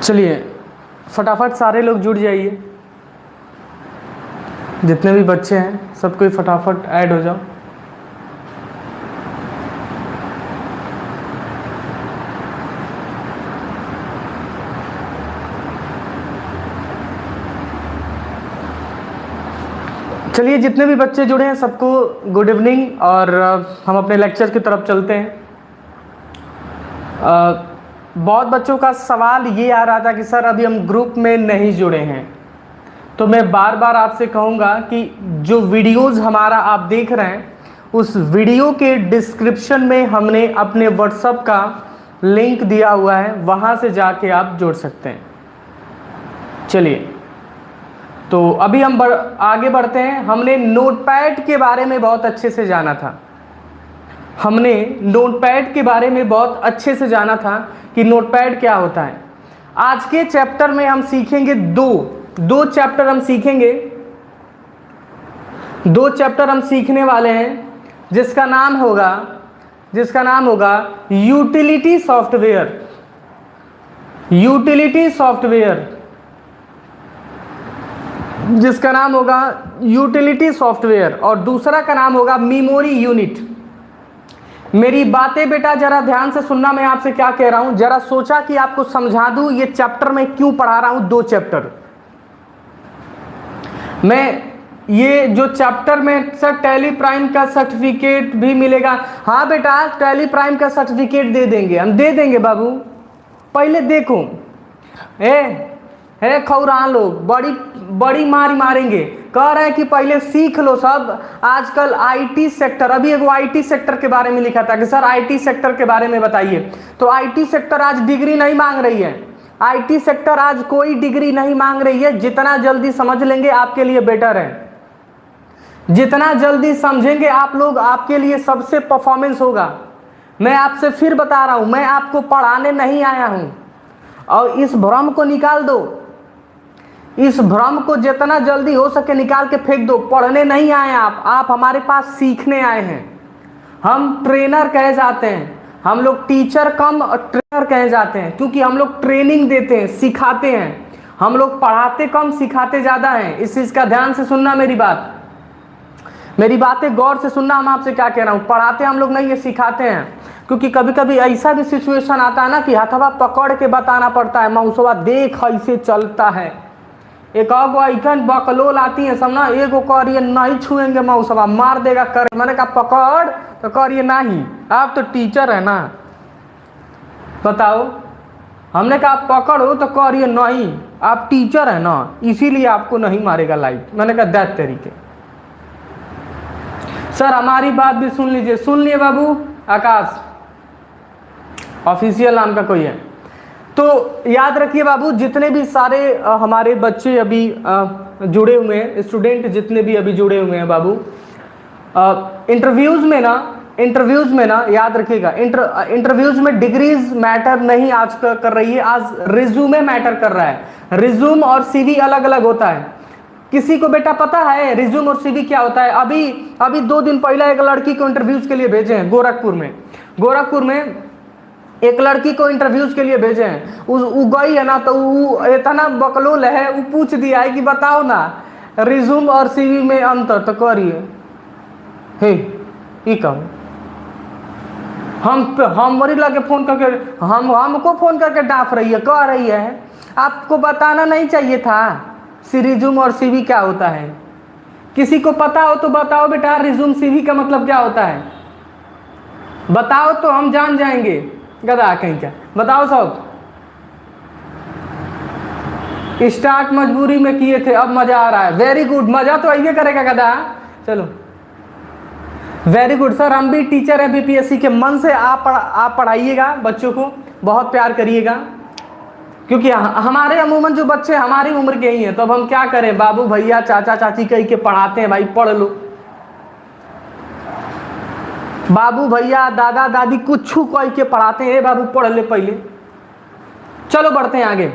चलिए फटाफट सारे लोग जुड़ जाइए, जितने भी बच्चे हैं सब कोई फटाफट ऐड हो जाओ। चलिए जितने भी बच्चे जुड़े हैं सबको गुड इवनिंग, और हम अपने लेक्चर की तरफ चलते हैं। बहुत बच्चों का सवाल ये आ रहा था कि सर अभी हम ग्रुप में नहीं जुड़े हैं, तो मैं बार बार आपसे कहूँगा कि जो वीडियोज़ हमारा आप देख रहे हैं उस वीडियो के डिस्क्रिप्शन में हमने अपने व्हाट्सएप का लिंक दिया हुआ है, वहाँ से जाके आप जुड़ सकते हैं। चलिए तो अभी हम आगे बढ़ते हैं। हमने नोटपैड के बारे में बहुत अच्छे से जाना था, हमने नोटपैड के बारे में बहुत अच्छे से जाना था कि नोटपैड क्या होता है। आज के चैप्टर में हम सीखेंगे दो चैप्टर हम सीखेंगे, दो चैप्टर हम सीखने वाले हैं, जिसका नाम होगा यूटिलिटी सॉफ्टवेयर। यूटिलिटी सॉफ्टवेयर, जिसका नाम होगा यूटिलिटी सॉफ्टवेयर, और दूसरा का नाम होगा मेमोरी यूनिट। मेरी बातें बेटा जरा ध्यान से सुनना, मैं आपसे क्या कह रहा हूं, जरा सोचा कि आपको समझा दूं ये चैप्टर में क्यों पढ़ा रहा हूं। दो चैप्टर मैं, ये जो चैप्टर में सर टैली प्राइम का सर्टिफिकेट भी मिलेगा। हाँ बेटा टैली प्राइम का सर्टिफिकेट दे देंगे, हम दे देंगे बाबू। पहले देखो खौरान लोग बड़ी मारी मारेंगे, कह रहे हैं कि पहले सीख लो सब। आजकल आईटी सेक्टर, अभी एक आईटी सेक्टर के बारे में लिखा था कि सर आईटी सेक्टर के बारे में बताइए, तो आईटी सेक्टर आज डिग्री नहीं मांग रही है। आईटी सेक्टर आज कोई डिग्री नहीं मांग रही है। जितना जल्दी समझ लेंगे आपके लिए बेटर है, जितना जल्दी समझेंगे आप लोग आपके लिए सबसे परफॉर्मेंस होगा। मैं आपसे फिर बता रहा हूं, मैं आपको पढ़ाने नहीं आया हूं, और इस भ्रम को निकाल दो, इस भ्रम को जितना जल्दी हो सके निकाल के फेंक दो। पढ़ने नहीं आए आप हमारे पास सीखने आए हैं। हम ट्रेनर कहे जाते हैं, हम लोग टीचर कम ट्रेनर कहे जाते हैं, क्योंकि हम लोग ट्रेनिंग देते हैं, सिखाते हैं। हम लोग पढ़ाते कम सिखाते ज़्यादा हैं। इस चीज़ का ध्यान से सुनना, मेरी बातें गौर से सुनना। हम आपसे क्या कह रहा हूँ, पढ़ाते हम लोग नहीं, ये सिखाते हैं। क्योंकि कभी कभी ऐसा भी सिचुएशन आता है ना कि हथवा पकड़ के बताना पड़ता है, मौसवा देख ऐसे चलता है। एक ऐकन बकलोल आती है सब ना, एगो करिए नहीं छुएंगे मौसवा, मार देगा कर। मैंने कहा पकड़ तो करिए नहीं, आप तो टीचर है ना, बताओ। हमने कहा पकड़ो तो करिए नहीं, आप टीचर है ना, इसीलिए आपको नहीं मारेगा लाइट। मैंने कहा दैट तरीके। सर हमारी बात भी सुन लीजिए, सुन लिए बाबू। आकाश ऑफिशियल नाम का कोई है तो याद रखिए बाबू, जितने भी सारे हमारे बच्चे अभी जुड़े हुए हैं, स्टूडेंट जितने भी अभी जुड़े हुए हैं बाबू, इंटरव्यूज में ना याद रखिएगा, इंटरव्यूज में डिग्रीज मैटर नहीं आज कर रही है, आज रिज्यूमे मैटर कर रहा है। रिज्यूम और सीवी अलग अलग होता है। किसी को बेटा पता है रिज्यूम और सीवी क्या होता है? अभी 2 दिन पहले एक लड़की को इंटरव्यूज के लिए भेजे हैं गोरखपुर में एक लड़की को इंटरव्यूज के लिए भेजे हैं। उ गई है ना, तो वो इतना बकलोल है, वो पूछ दिया है कि बताओ ना रिज्यूम और सीवी में अंतर तो करिए। हे ये कहूँ हमारी लगे फोन करके हमको फोन करके डांट रही है, कह रही है आपको बताना नहीं चाहिए था रिज्यूम और सीवी क्या होता है। किसी को पता हो तो बताओ बेटा, रिज्यूम सीवी का मतलब क्या होता है बताओ तो हम जान जाएंगे। गधा कहीं क्या, बताओ सब। स्टार्ट मजबूरी में किए थे, अब मजा आ रहा है। वेरी गुड, मजा तो आइए करेगा गधा। चलो वेरी गुड सर, हम भी टीचर है बीपीएससी के। मन से आप पढ़ाइएगा बच्चों को, बहुत प्यार करिएगा, क्योंकि हमारे अमूमन जो बच्चे हमारी उम्र के ही हैं, तो अब हम क्या करें, बाबू भैया चाचा चाची कह के पढ़ाते हैं, भाई पढ़ लो। बाबू भैया दादा दादी कुछ कह के पढ़ाते हैं, बाबू पढ़ ले पहले। चलो बढ़ते हैं आगे,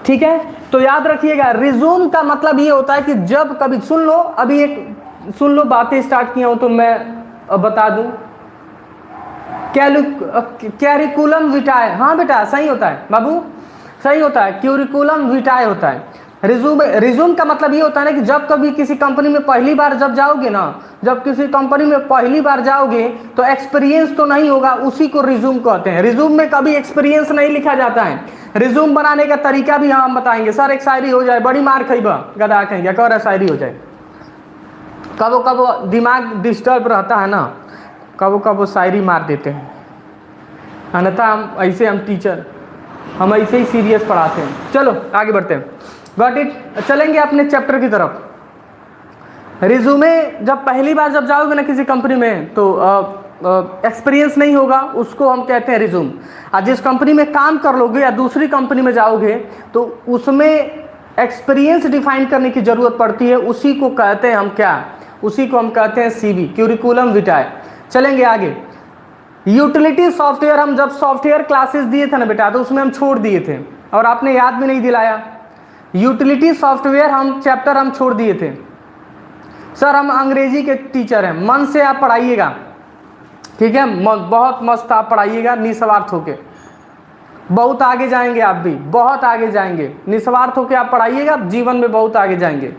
ठीक है। तो याद रखिएगा, रिज्यूम का मतलब ये होता है कि जब कभी, सुन लो अभी एक सुन लो, बातें स्टार्ट किया हूं तो मैं बता दूं। कैरिकुलम विटाए, हाँ बेटा सही होता है बाबू, सही होता है, क्यूरिकुलम विटाए होता है। रिज्यूम का मतलब ये होता है ना कि जब कभी किसी कंपनी में पहली बार जब जाओगे ना, जब किसी कंपनी में पहली बार जाओगे तो एक्सपीरियंस तो नहीं होगा, उसी को रिज्यूम कहते हैं। रिज्यूम में कभी एक्सपीरियंस नहीं लिखा जाता है। रिज्यूम बनाने का तरीका भी हम बताएंगे। सर एक शायरी हो जाए, बड़ी मार खइबा, गधा कहेंगे कह रहा शायरी हो जाए। कबो कबो दिमाग डिस्टर्ब रहता है ना, कबो कबो शायरी मार देते हैं, अन्यथा हम टीचर हम ऐसे ही सीरियस पढ़ाते हैं। चलो आगे बढ़ते हैं, गॉट इट। चलेंगे अपने चैप्टर की तरफ। रिज्यूमे जब पहली बार जब जाओगे ना किसी कंपनी में तो एक्सपीरियंस नहीं होगा, उसको हम कहते हैं रिज्यूम। और जिस कंपनी में काम कर लोगे या दूसरी कंपनी में जाओगे तो उसमें एक्सपीरियंस डिफाइन करने की जरूरत पड़ती है, उसी को कहते हैं हम क्या, उसी को हम कहते हैं सीवी, क्यूरिकुलम विटाए। चलेंगे आगे। यूटिलिटी सॉफ्टवेयर, हम जब सॉफ्टवेयर क्लासेस दिए थे ना बेटा, तो उसमें हम छोड़ दिए थे और आपने याद भी नहीं दिलाया। यूटिलिटी सॉफ्टवेयर हम चैप्टर हम छोड़ दिए थे। सर हम अंग्रेजी के टीचर हैं, मन से आप पढ़ाइएगा, ठीक है, बहुत मस्त आप पढ़ाइएगा निस्वार्थ होके, बहुत आगे जाएंगे आप भी, बहुत आगे जाएंगे। निस्वार्थ होके आप पढ़ाइएगा, जीवन में बहुत आगे जाएंगे।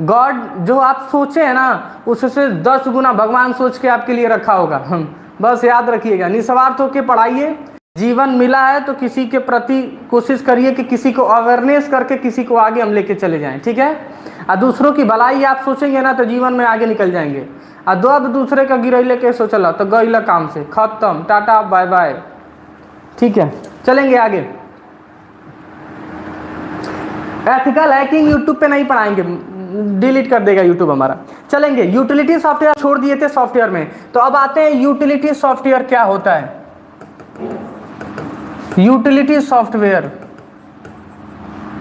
गॉड जो आप सोचे हैं ना, उससे 10 गुना भगवान सोच के आपके लिए रखा होगा। हम बस याद रखिएगा, निस्वार्थ होके पढ़ाइए। जीवन मिला है तो किसी के प्रति कोशिश करिए कि किसी को अवेयरनेस करके किसी को आगे हम लेके चले जाएं, ठीक है। और दूसरों की भलाई आप सोचेंगे ना तो जीवन में आगे निकल जाएंगे। और दो दूसरे का गिरैले के सोचला तो गईला काम से खत्म, टाटा बाय बाय, ठीक है। चलेंगे आगे। एथिकल हैकिंग यूट्यूब पे नहीं पढ़ाएंगे, डिलीट कर देगा यूट्यूब हमारा। चलेंगे, यूटिलिटी सॉफ्टवेयर छोड़ दिए थे सॉफ्टवेयर में, तो अब आते हैं यूटिलिटी सॉफ्टवेयर क्या होता है। यूटिलिटी सॉफ्टवेयर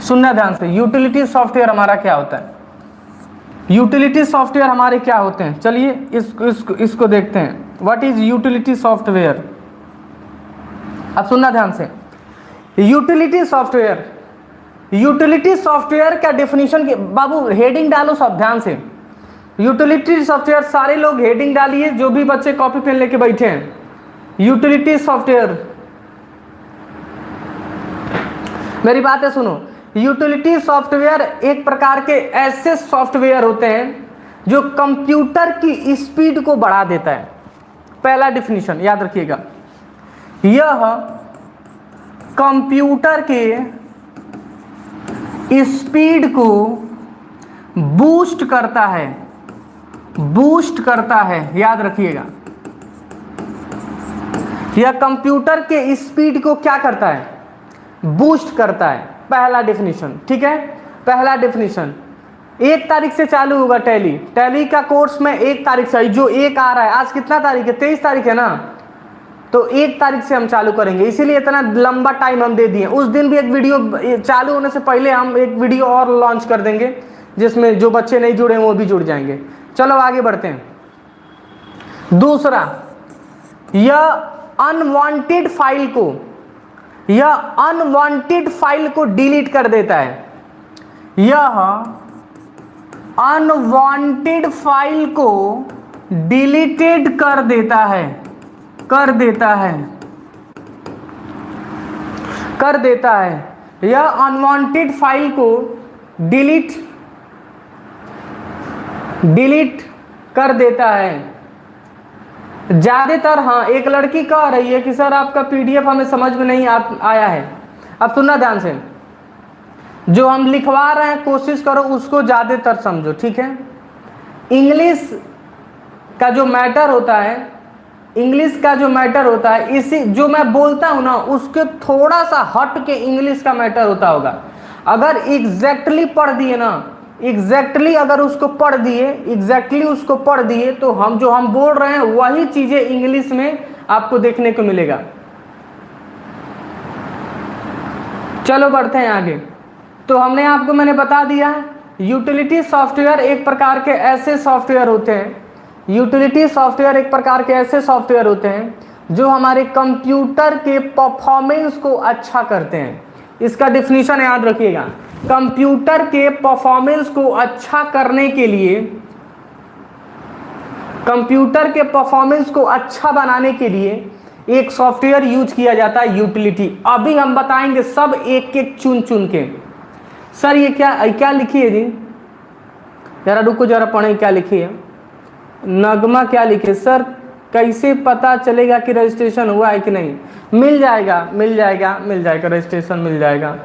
सुनना ध्यान से, यूटिलिटी सॉफ्टवेयर हमारा क्या होता है। यूटिलिटी सॉफ्टवेयर हमारे क्या होते हैं, चलिए इसको देखते हैं। व्हाट इज यूटिलिटी सॉफ्टवेयर, अब सुनना ध्यान से। यूटिलिटी सॉफ्टवेयर, यूटिलिटी सॉफ्टवेयर का डेफिनेशन के बाबू हेडिंग डालो सब ध्यान से। यूटिलिटी सॉफ्टवेयर सारे लोग हेडिंग डालिए, जो भी बच्चे कॉपी पेन लेके बैठे हैं। यूटिलिटी सॉफ्टवेयर, मेरी बात है सुनो। यूटिलिटी सॉफ्टवेयर एक प्रकार के ऐसे सॉफ्टवेयर होते हैं जो कंप्यूटर की स्पीड को बढ़ा देता है। पहला डिफिनीशन याद रखिएगा, यह कंप्यूटर के स्पीड को बूस्ट करता है, बूस्ट करता है, याद रखिएगा। यह कंप्यूटर के स्पीड को क्या करता है, बूस्ट करता है। पहला डेफिनेशन, ठीक है। पहला डेफिनेशन 1 तारीख से चालू होगा टैली, टैली का कोर्स में 1 तारीख से, जो 1 आ रहा है, आज कितना तारीख है, 23 तारीख है ना, तो 1 तारीख से हम चालू करेंगे, इसीलिए इतना लंबा टाइम हम दे दिए। उस दिन भी एक वीडियो चालू होने से पहले हम एक वीडियो और लॉन्च कर देंगे, जिसमें जो बच्चे नहीं जुड़े हैं वो भी जुड़ जाएंगे। चलो आगे बढ़ते हैं। दूसरा, यह अनवांटेड फाइल को, यह अनवांटेड फाइल को डिलीट कर देता है। यह अनवांटेड फाइल को डिलीटेड कर देता है, कर देता है, कर देता है। यह अनवांटेड फाइल को डिलीट कर देता है। ज्यादातर, हाँ, एक लड़की कह रही है कि सर आपका पीडीएफ हमें समझ में नहीं आया है। अब सुनना ध्यान से, जो हम लिखवा रहे हैं कोशिश करो उसको ज्यादातर समझो, ठीक है। इंग्लिश का जो मैटर होता है, इंग्लिश का जो मैटर होता है, इसी जो मैं बोलता हूं ना उसके थोड़ा सा हट के इंग्लिश का मैटर होता होगा। अगर एग्जैक्टली पढ़ दिए ना, एग्जैक्टली अगर उसको पढ़ दिए, एग्जैक्टली उसको पढ़ दिए, तो हम जो हम बोल रहे हैं वही चीजें इंग्लिश में आपको देखने को मिलेगा। चलो बढ़ते हैं आगे। तो हमने आपको मैंने बता दिया, यूटिलिटी सॉफ्टवेयर एक प्रकार के ऐसे सॉफ्टवेयर होते हैं, यूटिलिटी सॉफ्टवेयर एक प्रकार के ऐसे सॉफ्टवेयर होते हैं जो हमारे कंप्यूटर के परफॉर्मेंस को अच्छा करते हैं। इसका डिफिनीशन याद रखिएगा, कंप्यूटर के परफॉर्मेंस को अच्छा करने के लिए, कंप्यूटर के परफॉर्मेंस को अच्छा बनाने के लिए एक सॉफ्टवेयर यूज किया जाता है, यूटिलिटी। अभी हम बताएंगे सब एक एक चुन चुन के। सर ये क्या लिखी है जी, जरा रुको, जरा पढ़े क्या लिखी है। नगमा क्या लिखे, सर कैसे पता चलेगा कि रजिस्ट्रेशन हुआ है कि नहीं? मिल जाएगा, मिल जाएगा, मिल जाएगा, रजिस्ट्रेशन मिल जाएगा।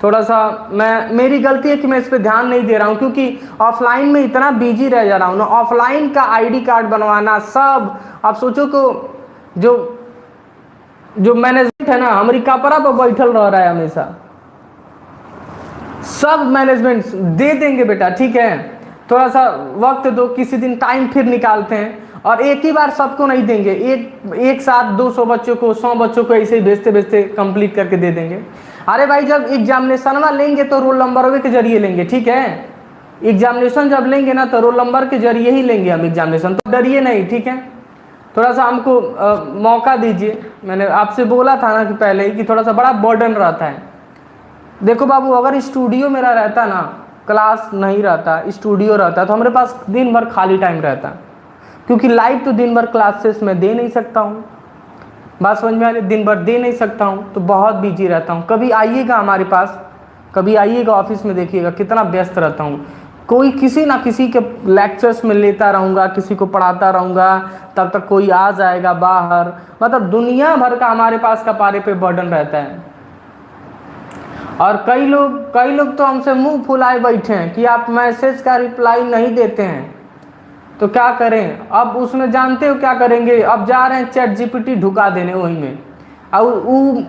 थोड़ा सा मेरी गलती है कि मैं इस पर ध्यान नहीं दे रहा हूँ, क्योंकि ऑफलाइन में इतना बिजी रह जा रहा हूँ ना, ऑफलाइन का आईडी कार्ड बनवाना सब। आप सोचो को जो मैनेजमेंट है ना, हमारी कपड़ा पर बैठल रह रहा है हमेशा। सब मैनेजमेंट दे देंगे बेटा, ठीक है, थोड़ा सा वक्त दो, किसी दिन टाइम फिर निकालते हैं। और एक ही बार सबको नहीं देंगे, एक साथ 200 बच्चों को, 100 बच्चों को ऐसे ही भेजते भेजते कंप्लीट करके दे देंगे। अरे भाई जब एग्जामिनेशन लेंगे तो रोल नंबर के जरिए लेंगे, ठीक है। एग्जामिनेशन जब लेंगे ना तो रोल नंबर के जरिए ही लेंगे हम एग्जामिनेशन, तो डरिए नहीं, ठीक है। थोड़ा सा हमको मौका दीजिए। मैंने आपसे बोला था ना कि पहले ही कि थोड़ा सा बड़ा बर्डन रहता है। देखो बाबू, अगर स्टूडियो मेरा रहता ना, क्लास नहीं रहता, स्टूडियो रहता, तो हमारे पास दिन भर खाली टाइम रहता, क्योंकि लाइव तो दिन भर क्लासेस में दे नहीं सकता हूँ। बात समझ में आ रही? दिन भर दे नहीं सकता हूँ तो बहुत बिजी रहता हूँ। कभी आइएगा हमारे पास, कभी आइएगा ऑफिस में, देखिएगा कितना व्यस्त रहता हूँ। कोई किसी ना किसी के लेक्चर्स में लेता रहूँगा, किसी को पढ़ाता रहूँगा, तब तक कोई आ जाएगा बाहर। मतलब दुनिया भर का हमारे पास कपारे पे बर्डन रहता है। और कई लोग तो हमसे मुंह फुलाए बैठे हैं कि आप मैसेज का रिप्लाई नहीं देते हैं, तो क्या करें। अब उसमें जानते हो क्या करेंगे, अब जा रहे हैं चैट जीपीटी ढुका देने वही में, और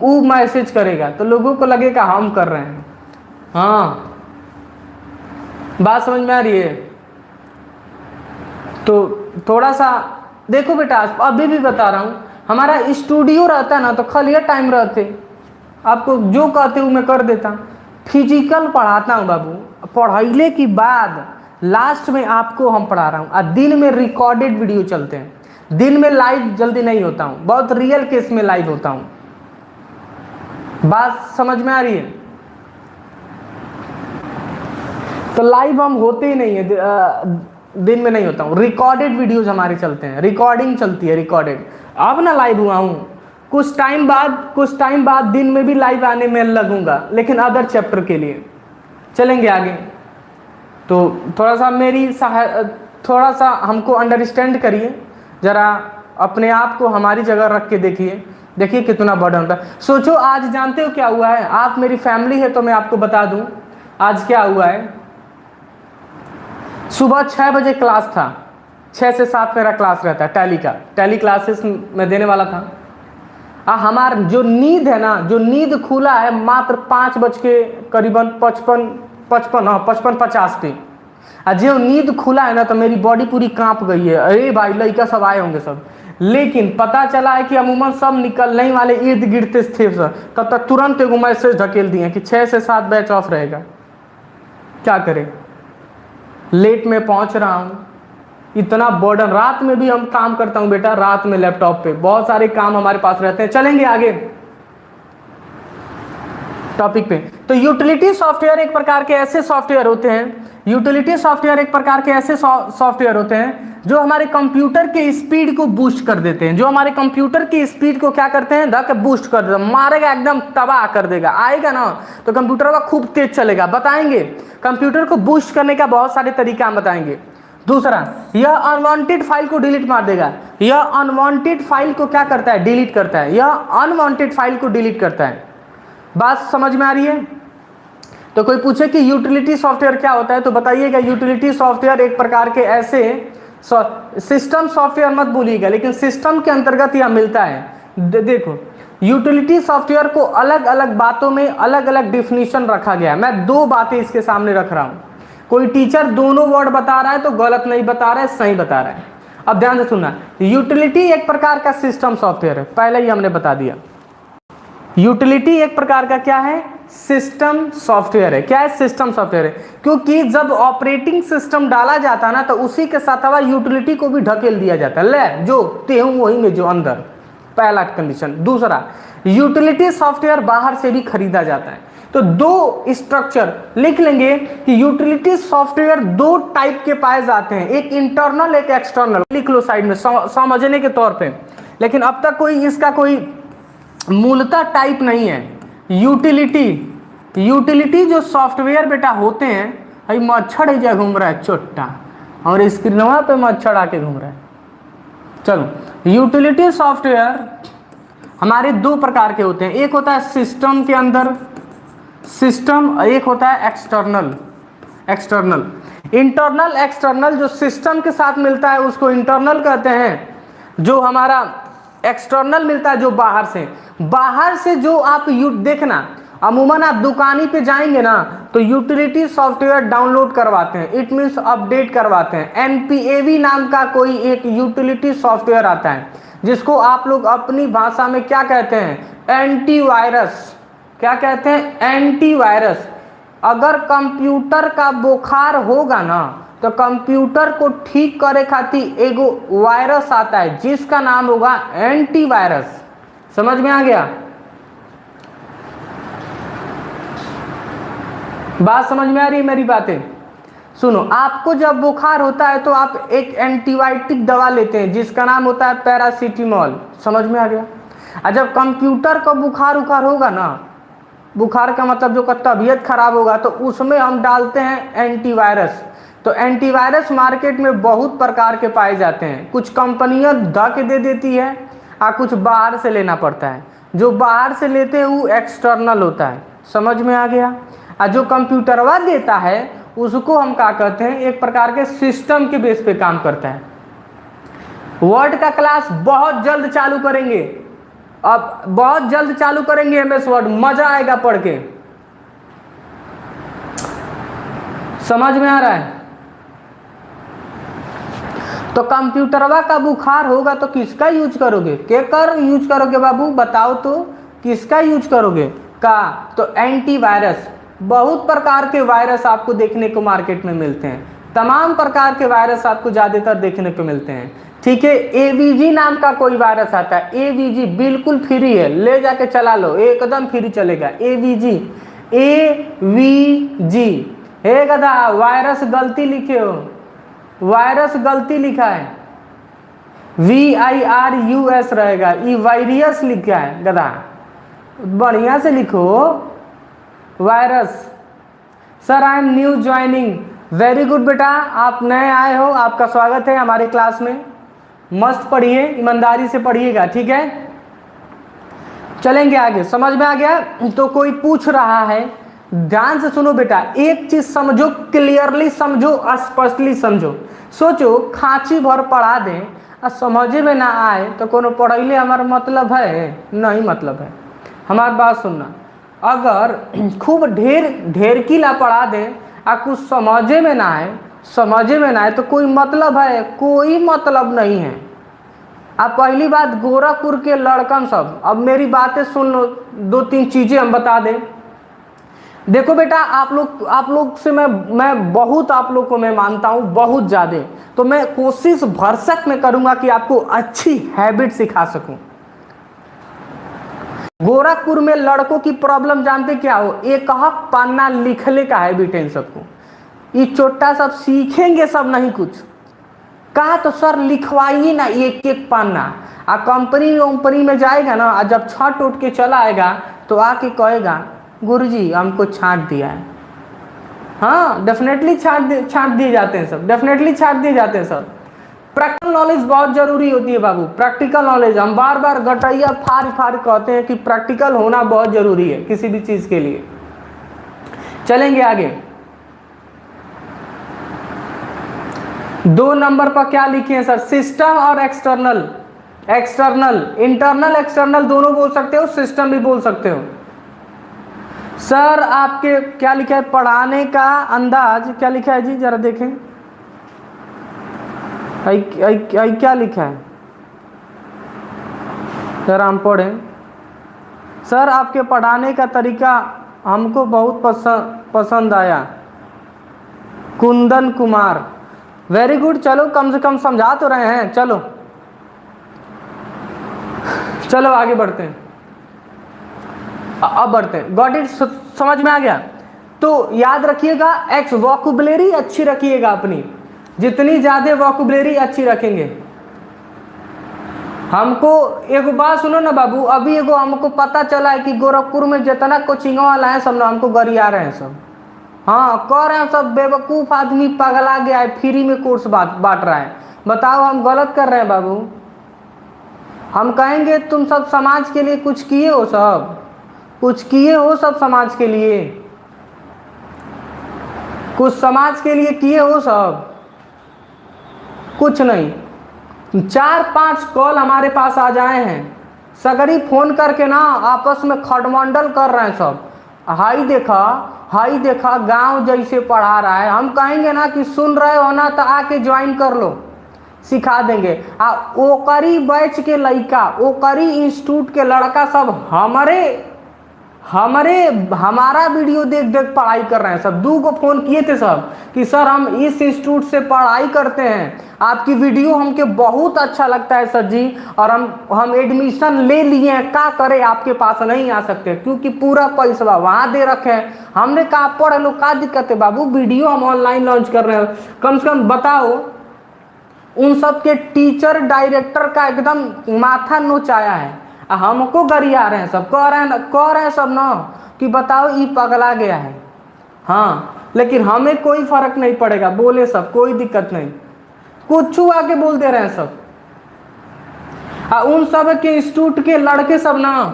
वो मैसेज करेगा तो लोगों को लगेगा हम कर रहे हैं। हाँ, बात समझ में आ रही है? तो थोड़ा सा देखो बेटा, अभी भी बता रहा हूँ, हमारा स्टूडियो रहता ना तो खाली टाइम रहते, आपको जो कहते हो मैं कर देता। फिजिकल पढ़ाता हूँ बाबू, पढ़ाइले के बाद लास्ट में आपको हम पढ़ा रहा हूँ। और दिन में रिकॉर्डेड वीडियो चलते हैं, दिन में लाइव जल्दी नहीं होता हूँ, बहुत रियल केस में लाइव होता हूँ। बात समझ में आ रही है? तो लाइव हम होते ही नहीं है, दिन में नहीं होता हूँ। रिकॉर्डेड वीडियोज हमारे चलते हैं, रिकॉर्डिंग चलती है, रिकॉर्डेड। अब ना लाइव हुआ हूँ, कुछ टाइम बाद दिन में भी लाइव आने में लगूंगा, लेकिन अदर चैप्टर के लिए। चलेंगे आगे। तो थोड़ा सा हमको अंडरस्टैंड करिए, जरा अपने आप को हमारी जगह रख के देखिए कितना बर्डन होता है। सोचो आज जानते हो क्या हुआ है, आप मेरी फैमिली है तो मैं आपको बता दूं आज क्या हुआ है। सुबह 6 बजे क्लास था, 6 से 7 मेरा क्लास रहता है टैली का, टैली क्लासेस में देने वाला था। हमार जो नींद है ना, जो नींद खुला है मात्र 5 बज के करीबन 55-50 पे। जो नींद खुला है ना तो मेरी बॉडी पूरी कांप गई है। अरे भाई लड़का सब आए होंगे सब, लेकिन पता चला है कि अमूमन सब निकलने ही वाले इर्द गिर्द थे सर। तब तक तुरंत एगो मैसेज ढकेल दिए कि 6 से 7 बैच ऑफ रहेगा। क्या करें, लेट में पहुंच रहा हूँ, इतना बर्डन। रात में भी हम काम करता हूँ बेटा, रात में लैपटॉप पे बहुत सारे काम हमारे पास रहते हैं। चलेंगे आगे टॉपिक पे। तो यूटिलिटी सॉफ्टवेयर एक प्रकार के ऐसे सॉफ्टवेयर होते हैं, यूटिलिटी सॉफ्टवेयर एक प्रकार के ऐसे सॉफ्टवेयर होते हैं जो हमारे कंप्यूटर के स्पीड को बूस्ट कर देते हैं, जो हमारे कंप्यूटर की स्पीड को क्या करते हैं, धक बूस्ट कर देते हैं, मारेगा एकदम तबाह कर देगा। आएगा ना तो कंप्यूटर का खूब तेज चलेगा। बताएंगे कंप्यूटर को बूस्ट करने का बहुत सारे तरीका हम बताएंगे। दूसरा, यह अनवांटेड फाइल को डिलीट मार देगा। यह अनवांटेड फाइल को क्या करता है? डिलीट करता है। यह अनवांटेड फाइल को डिलीट करता है। बात समझ में आ रही है? तो कोई पूछे कि यूटिलिटी सॉफ्टवेयर क्या होता है, तो बताइएगा यूटिलिटी सॉफ्टवेयर एक प्रकार के ऐसे सिस्टम सॉफ्टवेयर मत भूलिएगा, लेकिन सिस्टम के अंतर्गत यह मिलता है। देखो, यूटिलिटी सॉफ्टवेयर को अलग अलग बातों में अलग अलग डिफिनीशन रखा गया है। मैं दो बातें इसके सामने रख रहा हूँ। कोई टीचर दोनों वर्ड बता रहा है तो गलत नहीं बता रहा है, सही बता रहा है। अब ध्यान से सुनना, यूटिलिटी एक प्रकार का सिस्टम सॉफ्टवेयर है, पहले ही हमने बता दिया। यूटिलिटी एक प्रकार का क्या है? सिस्टम सॉफ्टवेयर है। क्या है? सिस्टम सॉफ्टवेयर है, क्योंकि जब ऑपरेटिंग सिस्टम डाला जाता है ना, तो उसी के साथ यूटिलिटी को भी ढकेल दिया जाता है। ले जो ते हूं वही में जो अंदर, पहला कंडीशन। दूसरा, यूटिलिटी सॉफ्टवेयर बाहर से भी खरीदा जाता है। तो दो स्ट्रक्चर लिख लेंगे कि यूटिलिटी सॉफ्टवेयर दो टाइप के पाए जाते हैं, एक इंटरनल एक एक्सटर्नल। लिख लो साइड में समझने के तौर पे, लेकिन अब तक कोई इसका कोई मूलतः टाइप नहीं है। यूटिलिटी जो सॉफ्टवेयर बेटा होते हैं, भाई मच्छर ही घूम रहा है चोट्टा, और स्क्रीनवा पे मच्छर आके घूम रहा है। चलो, यूटिलिटी सॉफ्टवेयर हमारे दो प्रकार के होते हैं, एक होता है सिस्टम के अंदर सिस्टम, एक होता है एक्सटर्नल। इंटरनल एक्सटर्नल जो सिस्टम के साथ मिलता है उसको इंटरनल कहते हैं, जो हमारा एक्सटर्नल मिलता है जो बाहर से जो आप देखना, अमूमन आप दुकानी पे जाएंगे ना तो यूटिलिटी सॉफ्टवेयर डाउनलोड करवाते हैं, इट मीन्स अपडेट करवाते हैं। एनपीएवी नाम का कोई एक यूटिलिटी सॉफ्टवेयर आता है, जिसको आप लोग अपनी भाषा में क्या कहते हैं? एंटीवायरस। क्या कहते हैं? एंटीवायरस। अगर कंप्यूटर का बुखार होगा ना, तो कंप्यूटर को ठीक करे खातिर एगो वायरस आता है जिसका नाम होगा एंटीवायरस। समझ में आ गया? बात समझ में आ रही है मेरी बातें? सुनो, आपको जब बुखार होता है तो आप एक एंटीबायोटिक दवा लेते हैं जिसका नाम होता है पैरासीटामोल। समझ में आ गया? और जब कंप्यूटर का बुखार होगा ना, बुखार का मतलब जो तबीयत खराब होगा, तो उसमें हम डालते हैं एंटीवायरस। तो एंटीवायरस मार्केट में बहुत प्रकार के पाए जाते हैं। कुछ कंपनियां धके दे देती है और कुछ बाहर से लेना पड़ता है। जो बाहर से लेते हैं वो एक्सटर्नल होता है। समझ में आ गया? और जो कंप्यूटरवा देता है उसको हम क्या कहते हैं? एक प्रकार के सिस्टम के बेस पे काम करता है। वर्ड का क्लास बहुत जल्द चालू करेंगे, अब बहुत जल्द चालू करेंगे एमएस वर्ड, मजा आएगा पढ़ के। समझ में आ रहा है? तो कंप्यूटरवा का बुखार होगा तो किसका यूज करोगे? केकर यूज करोगे बाबू? बताओ तो किसका यूज करोगे? का तो एंटीवायरस। बहुत प्रकार के वायरस आपको देखने को मार्केट में मिलते हैं, तमाम प्रकार के वायरस आपको ज्यादातर देखने को मिलते हैं। ठीक है, एवीजी नाम का कोई वायरस आता है। एवीजी बिल्कुल फ्री है, ले जाके चला लो, एकदम फ्री चलेगा। एवीजी हे गधा, वायरस गलती लिखे हो, वायरस गलती लिखा है, VIRUS रहेगा, ये वायरियस लिखा है गधा, बढ़िया से लिखो virus. Sir I am new joining, very good बेटा, आप नए आए हो, आपका स्वागत है हमारे क्लास में। मस्त पढ़िए, ईमानदारी से पढ़िएगा, ठीक है? चलेंगे आगे। समझ में आ गया? तो कोई पूछ रहा है, ध्यान से सुनो बेटा, एक चीज समझो, क्लियरली समझो, स्पष्टली समझो। सोचो खांची भर पढ़ा दें और समझे में ना आए तो कोनो पढ़ैले हमारा मतलब है? नहीं मतलब है। हमारी बात सुनना, अगर खूब ढेर किला पढ़ा दें और कुछ समझे में ना आए तो कोई मतलब है? कोई मतलब नहीं है। अब पहली बात, गोरखपुर के लड़कन सब, अब मेरी बातें सुन लो, दो तीन चीजें हम बता दें। देखो बेटा, आप लोग से मैं बहुत आप लोग को मैं मानता हूँ, बहुत ज़्यादा। तो मैं कोशिश भरसक में करूँगा कि आपको अच्छी हैबिट सिखा सकूँ। गोरखपुर में लड़कों की प्रॉब्लम जानते क्या हो? एक पन्ना लिखने का हैबिट है इन सबको। ये छोटा सब सीखेंगे सब नहीं कुछ। कहा तो सर लिखवाइए ना एक एक पन्ना। आ कंपनी में जाएगा ना, और जब छट उठ के चला आएगा तो आके कहेगा गुरुजी हमको छांट दिया है। हाँ डेफिनेटली छांट दिए जाते हैं सब, डेफिनेटली छांट दिए जाते हैं सब। प्रैक्टिकल नॉलेज बहुत जरूरी होती है बाबू, प्रैक्टिकल नॉलेज। हम बार बार गटैया फाड़ फाड़ कहते हैं कि प्रैक्टिकल होना बहुत जरूरी है किसी भी चीज के लिए। चलेंगे आगे। 2 नंबर पर क्या लिखे हैं सर? सिस्टम और एक्सटर्नल। एक्सटर्नल, इंटरनल एक्सटर्नल दोनों बोल सकते हो, सिस्टम भी बोल सकते हो। सर आपके क्या लिखा है? पढ़ाने का अंदाज क्या लिखा है जी, जरा देखें। क्या लिखा है सर? हम पढ़ें। सर आपके पढ़ाने का तरीका हमको बहुत पसंद आया। Kundan Kumar, very good. चलो कम से कम समझा तो रहे हैं। चलो चलो आगे बढ़ते हैं, अब बढ़ते हैं। Got it? समझ में आ गया? तो याद रखिएगा, एक्स वोकैबुलरी अच्छी रखिएगा अपनी, जितनी ज्यादा वोकैबुलरी अच्छी रखेंगे। हमको एक बात सुनो ना बाबू, अभी एगो हमको पता चला है कि गोरखपुर में जितना कोचिंग वाला है सब ना हमको गरिया रहे हैं सब। हाँ कह रहे हैं सब बेवकूफ आदमी पगला गया है, फ्री में कोर्स बांट रहा है। बताओ हम गलत कर रहे हैं बाबू? हम कहेंगे तुम सब समाज के लिए कुछ किए हो, सब कुछ किए हो, सब समाज के लिए कुछ समाज के लिए किए हो सब? कुछ नहीं। 4-5 कॉल हमारे पास आ जाए हैं, सगरी फोन करके ना आपस में खडमंडल कर रहे हैं सब। हाई देखा गांव जैसे पढ़ा रहा है। हम कहेंगे ना कि सुन रहे हो ना तो आके ज्वाइन कर लो, सिखा देंगे। ओकरी बैच के लड़का, ओकरी इंस्टीट्यूट के लड़का सब हमारा वीडियो देख देख पढ़ाई कर रहे हैं सब। 2 को फोन किए थे सब कि सर हम इस इंस्टीट्यूट से पढ़ाई करते हैं, आपकी वीडियो हमके बहुत अच्छा लगता है सर जी, और हम एडमिशन ले लिए हैं, क्या करें? आपके पास नहीं आ सकते क्योंकि पूरा पैसा वहाँ दे रखे हैं। हमने कहा पढ़ लो, क्या दिक्कत है बाबू, वीडियो हम ऑनलाइन लॉन्च कर रहे हैं। कम से कम बताओ, उन सब के टीचर डायरेक्टर का एकदम माथा नोचाया है, हमको गरिया रहे हैं सब, कह रहे हैं सब ना कि बताओ ये पगला गया है। हाँ लेकिन हमें कोई फर्क नहीं पड़ेगा, बोले सब, कोई दिक्कत नहीं, कुछ आके बोल दे रहे हैं सब। उन सब के इंस्टीट्यूट के लड़के सब ना,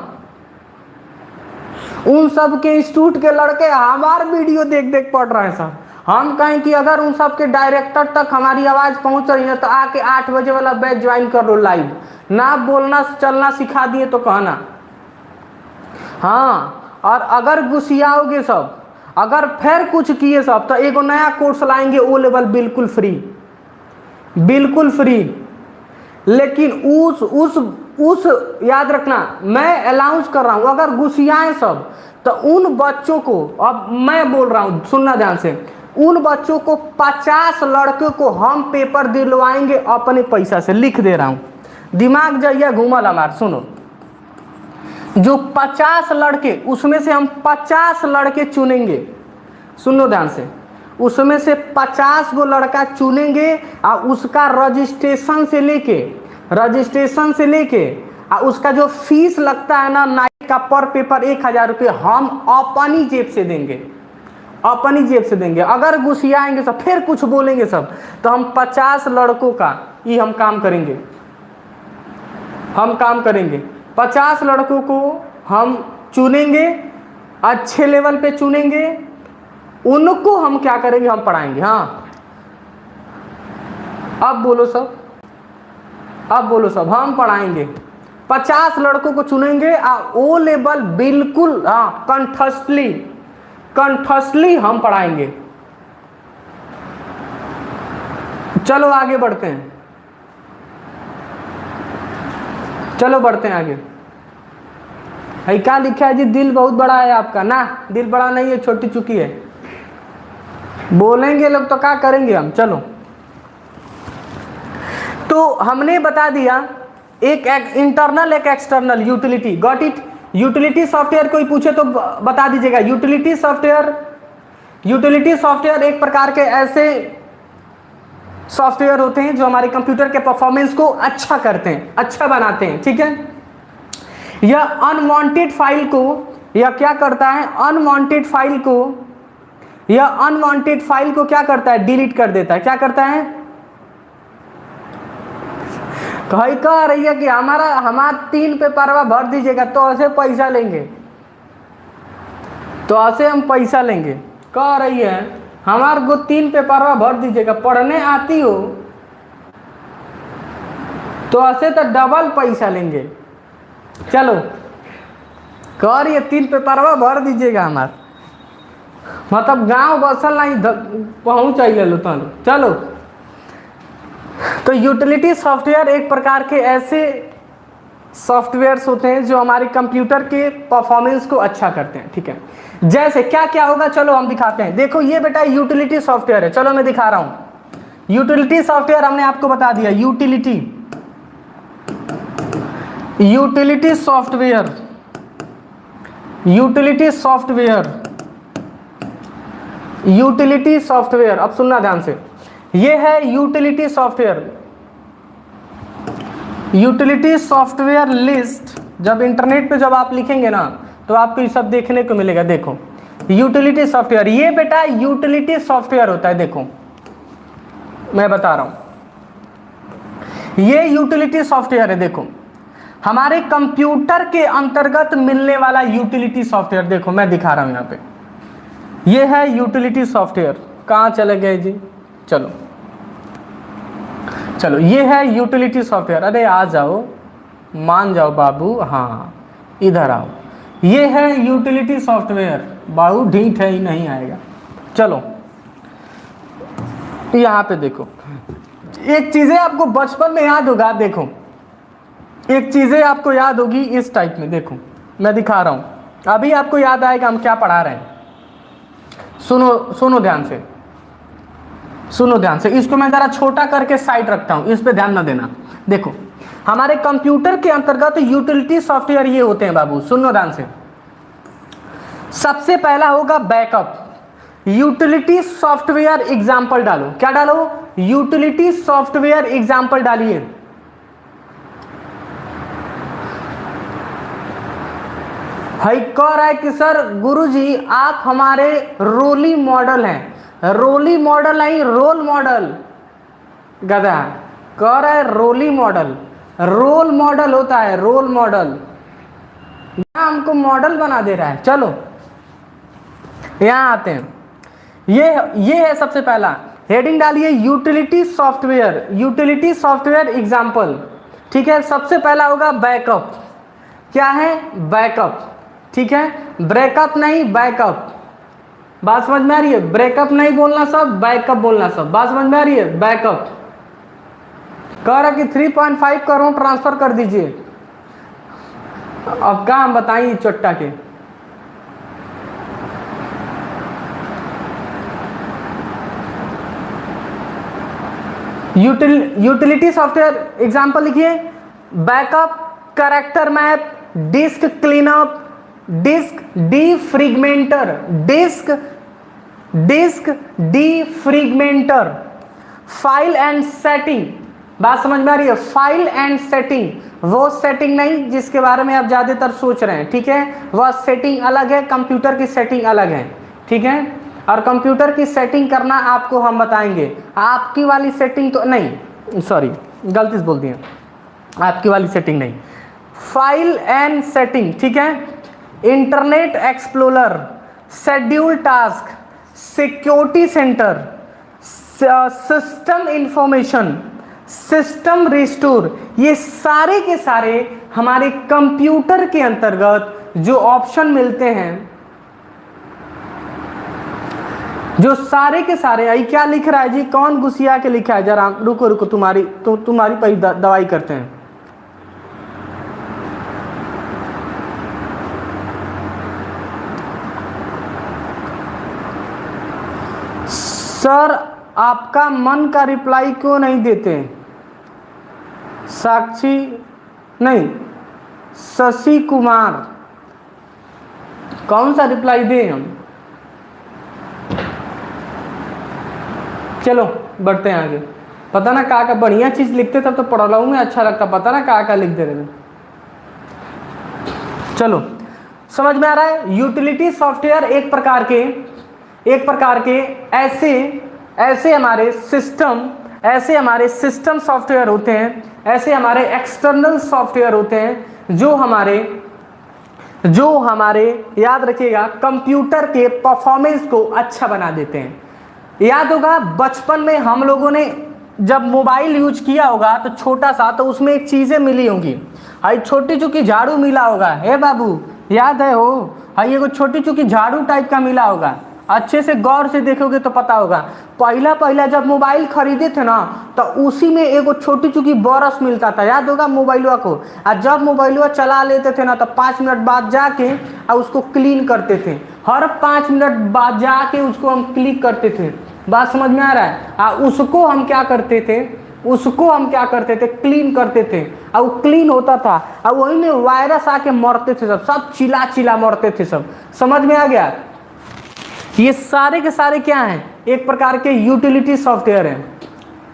उन सब के इंस्टीट्यूट के लड़के हमारे वीडियो देख देख पढ़ रहे हैं सब। हम कहें कि अगर उन सब के डायरेक्टर तक हमारी आवाज पहुंच रही है तो आके 8 बजे वाला बैच ज्वाइन कर लो लाइव। ना बोलना चलना सिखा दिए तो कहना। हाँ और अगर गुस्सियाओगे सब, अगर फिर कुछ किए सब, तो एक नया कोर्स लाएंगे O लेवल, बिल्कुल फ्री, बिल्कुल फ्री। लेकिन उस याद रखना, मैं अलाउंस कर रहा हूं, अगर गुस्सियाए सब तो उन बच्चों को, अब मैं बोल रहा हूं सुनना ध्यान से, उन बच्चों को 50 लड़कों को हम पेपर दिलवाएंगे अपने पैसा से, लिख दे रहा हूं, दिमाग जाइए घूमल हमार। सुनो, जो 50 लड़के, उसमें से हम 50 लड़के चुनेंगे, सुनो ध्यान से, उसमें से 50 गो लड़का चुनेंगे और उसका रजिस्ट्रेशन से लेके और उसका जो फीस लगता है ना नाइट का पर पेपर 1000 रुपये हम अपनी जेब से देंगे, अपनी जेब से देंगे। अगर गुस्सियाएंगे सब, फिर कुछ बोलेंगे सब, तो हम 50 लड़कों का ये हम काम करेंगे, 50 लड़कों को हम चुनेंगे, अच्छे लेवल पे चुनेंगे, उनको हम क्या करेंगे, हम पढ़ाएंगे। हाँ अब बोलो सब, हम पढ़ाएंगे, 50 लड़कों को चुनेंगे O लेवल बिल्कुल, हाँ कंठस्टली हम पढ़ाएंगे। चलो आगे बढ़ते हैं, आगे। क्या लिखा है जी? दिल बहुत बड़ा है आपका। ना दिल बड़ा नहीं है, छोटी चुकी है। बोलेंगे लोग तो क्या करेंगे हम। चलो, तो हमने बता दिया एक इंटरनल एक external utility. Got it? Utility software कोई पूछे तो बता दीजिएगा। यूटिलिटी सॉफ्टवेयर एक प्रकार के ऐसे सॉफ्टवेयर होते हैं जो हमारे कंप्यूटर के परफॉर्मेंस को अच्छा करते हैं, अच्छा बनाते हैं। ठीक है, यह अनवांटेड फाइल को, यह क्या करता है, अनवांटेड फाइल को यह अनवांटेड फाइल को क्या करता है, डिलीट कर देता है। क्या करता है, कहीं कह रही है कि हमारा 3 पेपरवा भर दीजिएगा तो ऐसे पैसा लेंगे, तो ऐसे हम पैसा लेंगे। कह रही है हमारे को 3 पेपरवा भर दीजिएगा, पढ़ने आती हो तो ऐसे तो डबल पैसा लेंगे। चलो कह रही है 3 पेपरवा भर दीजिएगा हमार, मतलब गांव बसल नहीं पहुंच आई लो तुम। चलो तो यूटिलिटी सॉफ्टवेयर एक प्रकार के ऐसे सॉफ्टवेयर्स होते हैं जो हमारे कंप्यूटर के परफॉर्मेंस को अच्छा करते हैं। ठीक है, जैसे क्या क्या होगा, चलो हम दिखाते हैं। देखो ये बेटा यूटिलिटी सॉफ्टवेयर है, चलो मैं दिखा रहा हूं। यूटिलिटी सॉफ्टवेयर हमने आपको बता दिया, यूटिलिटी सॉफ्टवेयर, यूटिलिटी सॉफ्टवेयर। अब सुनना ध्यान से, ये है यूटिलिटी सॉफ्टवेयर लिस्ट। जब इंटरनेट पे जब आप लिखेंगे ना तो आपको ये सब देखने को मिलेगा। देखो यूटिलिटी सॉफ्टवेयर, ये बेटा यूटिलिटी सॉफ्टवेयर होता है। देखो मैं बता रहा हूं, ये यूटिलिटी सॉफ्टवेयर है। देखो हमारे कंप्यूटर के अंतर्गत मिलने वाला यूटिलिटी सॉफ्टवेयर। देखो मैं दिखा रहा हूं यहां पे, ये है यूटिलिटी सॉफ्टवेयर। कहां चले गए जी, चलो ये है यूटिलिटी सॉफ्टवेयर। अरे आ जाओ, मान जाओ बाबू, हाँ इधर आओ। ये है यूटिलिटी सॉफ्टवेयर, बाबू ढीठ है ही नहीं आएगा। चलो यहां पे देखो, एक चीजें आपको बचपन में याद होगा। देखो एक चीजें आपको याद होगी इस टाइप में। देखो मैं दिखा रहा हूं, अभी आपको याद आएगा हम क्या पढ़ा रहे हैं। सुनो ध्यान से, इसको मैं जरा छोटा करके साइड रखता हूं, इस पे ध्यान न देना। देखो हमारे कंप्यूटर के अंतर्गत यूटिलिटी सॉफ्टवेयर ये होते हैं बाबू, सुनो ध्यान से। सबसे पहला होगा बैकअप। यूटिलिटी सॉफ्टवेयर एग्जाम्पल डालो। क्या डालो, यूटिलिटी सॉफ्टवेयर एग्जाम्पल डालिए। है कह रहा है कि सर गुरुजी आप हमारे रोली मॉडल हैं। रोली मॉडल नहीं, रोल मॉडल। गधा कह रहा है रोली मॉडल, रोल मॉडल होता है, रोल मॉडल। यहां हमको मॉडल बना दे रहा है। चलो यहां आते हैं, ये है सबसे पहला हेडिंग डालिए, यूटिलिटी सॉफ्टवेयर एग्जाम्पल। ठीक है, सबसे पहला होगा बैकअप। क्या है, बैकअप। ठीक है, ब्रेकअप नहीं, बैकअप। बात समझ में आ रही है, ब्रेकअप नहीं बोलना सब, बैकअप बोलना सब। बात समझ में आ रही है, बैकअप। कह रहा कि 3.5 करोड़ ट्रांसफर कर दीजिए। अब क्या हम बताएं चोट्टा के। यूटिलिटी सॉफ्टवेयर एग्जाम्पल लिखिए, backup, character map, disk cleanup, disk defragmenter, file and setting. बात समझ में आ रही है, फाइल एंड सेटिंग, वो सेटिंग नहीं जिसके बारे में आप ज्यादातर सोच रहे हैं। ठीक है, वह सेटिंग अलग है, कंप्यूटर की सेटिंग अलग है। ठीक है, और कंप्यूटर की सेटिंग करना आपको हम बताएंगे। आपकी वाली सेटिंग तो नहीं, सॉरी गलती से बोल दिया, आपकी वाली सेटिंग नहीं, फाइल एंड सेटिंग। ठीक है, internet explorer, schedule task, security centre, system information, system restore, ये सारे के सारे हमारे कंप्यूटर के अंतर्गत जो ऑप्शन मिलते हैं, जो सारे के सारे। आई क्या लिख रहा है जी, कौन घुसिया के लिखा है, जरा रुको तुम्हारी पहली दवाई करते हैं। सर आपका मन का रिप्लाई क्यों नहीं देते? साक्षी नहीं, शशि कुमार, कौन सा रिप्लाई दें हम? चलो बढ़ते हैं आगे। पता ना का बढ़िया चीज लिखते तब तो पढ़ में अच्छा लगता, पता ना का लिख दे रहे। चलो समझ में आ रहा है, यूटिलिटी सॉफ्टवेयर एक प्रकार के एक प्रकार के ऐसे ऐसे हमारे सिस्टम सॉफ्टवेयर होते हैं, ऐसे हमारे एक्सटर्नल सॉफ्टवेयर होते हैं जो हमारे याद रखिएगा कंप्यूटर के परफॉर्मेंस को अच्छा बना देते हैं। याद होगा बचपन में हम लोगों ने जब मोबाइल यूज किया होगा तो छोटा सा, तो उसमें एक चीज़ें मिली होंगी, हाई छोटी चुकी झाड़ू मिला होगा, हे बाबू याद है हो, हाई एगो छोटी चुकी झाड़ू टाइप का मिला होगा, अच्छे से गौर से देखोगे तो पता होगा। पहला जब मोबाइल खरीदे थे ना तो उसी में एगो छोटी चुकी बरस मिलता था, याद होगा मोबाइलवा को। और जब मोबाइलवा चला लेते थे ना तो 5 मिनट बाद जाके और उसको क्लीन करते थे, हर 5 मिनट बाद जाके उसको हम क्लिक करते थे। बात समझ में आ रहा है? उसको हम क्या करते थे, क्लीन करते थे, और वो क्लीन होता था और वही में वायरस आके मरते थे, सब चिल्ला मरते थे सब। समझ में आ गया? ये सारे के सारे क्या हैं? एक प्रकार के यूटिलिटी सॉफ्टवेयर हैं।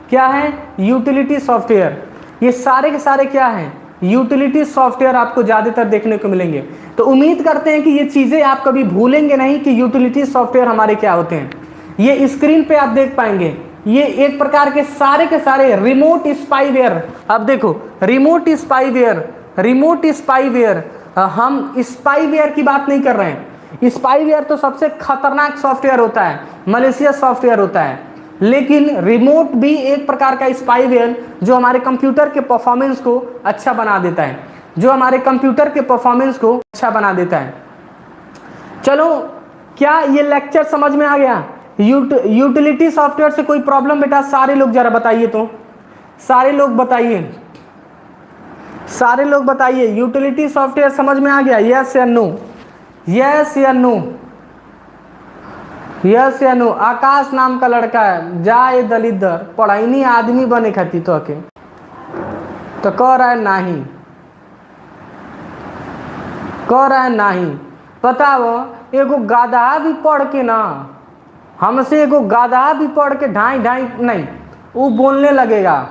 क्या है? Utility software. ये सारे के सारे क्या हैं? यूटिलिटी सॉफ्टवेयर आपको ज़्यादातर देखने को मिलेंगे। तो उम्मीद करते हैं कि ये चीज़ें आप कभी भूलेंगे नहीं कि यूटिलिटी सॉफ्टवेयर हमारे क्या होते हैं। ये स्क्रीन पे आप देख पाएंगे, ये एक प्रकार के सारे रिमोट स्पाईवेयर। अब देखो रिमोट स्पाईवेयर, हम स्पाईवेयर की बात नहीं कर रहे हैं। स्पाईवेयर तो सबसे खतरनाक सॉफ्टवेयर होता है, मलेशियस सॉफ्टवेयर होता है, लेकिन रिमोट भी एक प्रकार का स्पाईवेयर जो हमारे कंप्यूटर के परफॉर्मेंस को अच्छा बना देता है, चलो क्या ये लेक्चर समझ में आ गया? यूटिलिटी सॉफ्टवेयर से कोई प्रॉब्लम बेटा? सारे लोग जरा बताइए तो, सारे लोग बताइए यूटिलिटी सॉफ्टवेयर समझ में आ गया? यस या नो? यस या नो? आकाश नाम का लड़का है, जाए दलिदर पढ़ाई नहीं आदमी बने खाती तो कह रहा है नहीं। बताओ एगो गाधा भी पढ़ के ना, हमसे एगो गाधा भी पढ़ के ढाई नहीं, वो बोलने लगेगा,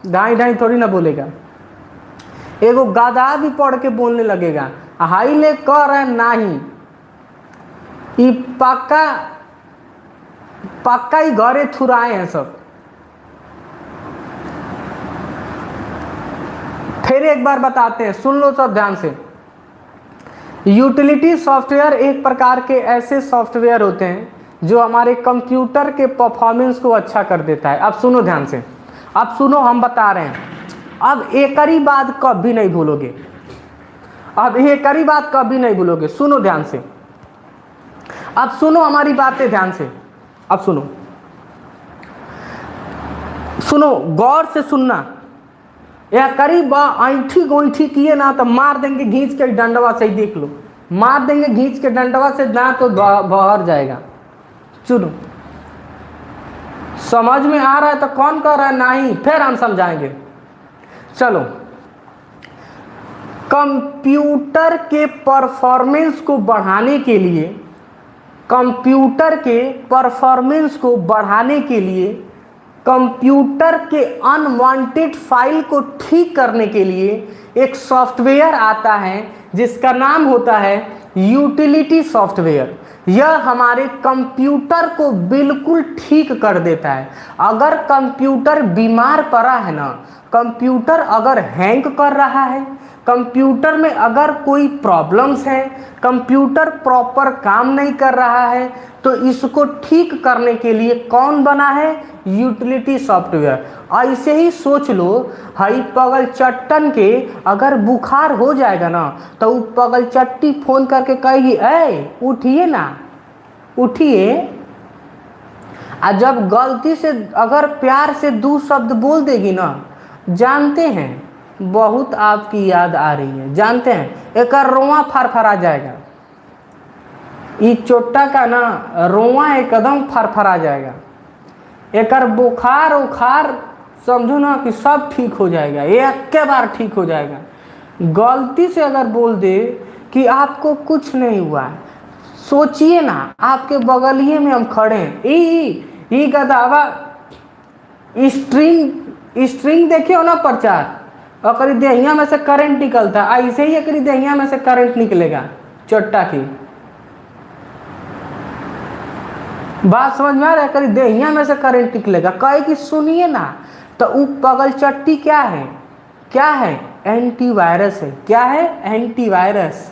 ढाई थोड़ी ना बोलेगा, एगो गाधा भी पढ़ के बोलने लगेगा। हाई ले कह रहा है नहीं, ये पक्का ही घरे थुराए हैं सब। फिर एक बार बताते हैं, सुन लो सब ध्यान से। यूटिलिटी सॉफ्टवेयर एक प्रकार के ऐसे सॉफ्टवेयर होते हैं जो हमारे कंप्यूटर के परफॉर्मेंस को अच्छा कर देता है। अब सुनो ध्यान से, अब सुनो हम बता रहे हैं, अब एक ही बात कभी नहीं भूलोगे, सुनो ध्यान से, अब सुनो हमारी बातें ध्यान से, अब सुनो गौर से सुनना। या करीब ऐठी गोईठी किए ना तो मार देंगे घींच के डंडवा से, ही देख लो, मार देंगे घींच के डंडवा से, ना तो बाहर जाएगा। सुनो, समझ में आ रहा है तो कौन कह रहा है नहीं? फिर हम समझाएंगे। चलो, कंप्यूटर के परफॉर्मेंस को बढ़ाने के लिए, कंप्यूटर के अनवांटेड फाइल को ठीक करने के लिए एक सॉफ्टवेयर आता है जिसका नाम होता है यूटिलिटी सॉफ्टवेयर। यह हमारे कंप्यूटर को बिल्कुल ठीक कर देता है। अगर कंप्यूटर बीमार पड़ा है ना, कंप्यूटर अगर हैंग कर रहा है, कंप्यूटर में अगर कोई प्रॉब्लम्स है, कंप्यूटर प्रॉपर काम नहीं कर रहा है, तो इसको ठीक करने के लिए कौन बना है? Utility software. ऐसे ही सोच लो, हई पगल चट्टन के अगर बुखार हो जाएगा ना तो वो पगल चट्टी फोन करके कहेगी, ए उठिए ना, उठिए। और जब गलती से अगर प्यार से 2 शब्द बोल देगी ना, जानते हैं बहुत आपकी याद आ रही है, जानते हैं एक रोआ फरफरा जाएगा, ये चोटा का ना रोआ एकदम फरफरा जाएगा, एक बुखार उखार समझो ना कि सब ठीक हो जाएगा, एक के बार ठीक हो जाएगा। गलती से अगर बोल दे कि आपको कुछ नहीं हुआ है, सोचिए ना आपके बगलिए में हम खड़े हैं, ई गदावा स्ट्रिंग देखे हो ना प्रचार, और देहिया में से करंट निकलता है, ऐसे ही एक देहिया में से करंट निकलेगा चोट्टा की। बात समझ में आ रहा है? करी देहिया में से करंट निकलेगा, कहे कि सुनिए ना, तो वो पगल चट्टी क्या है, क्या है, एंटीवायरस है। क्या है? एंटीवायरस।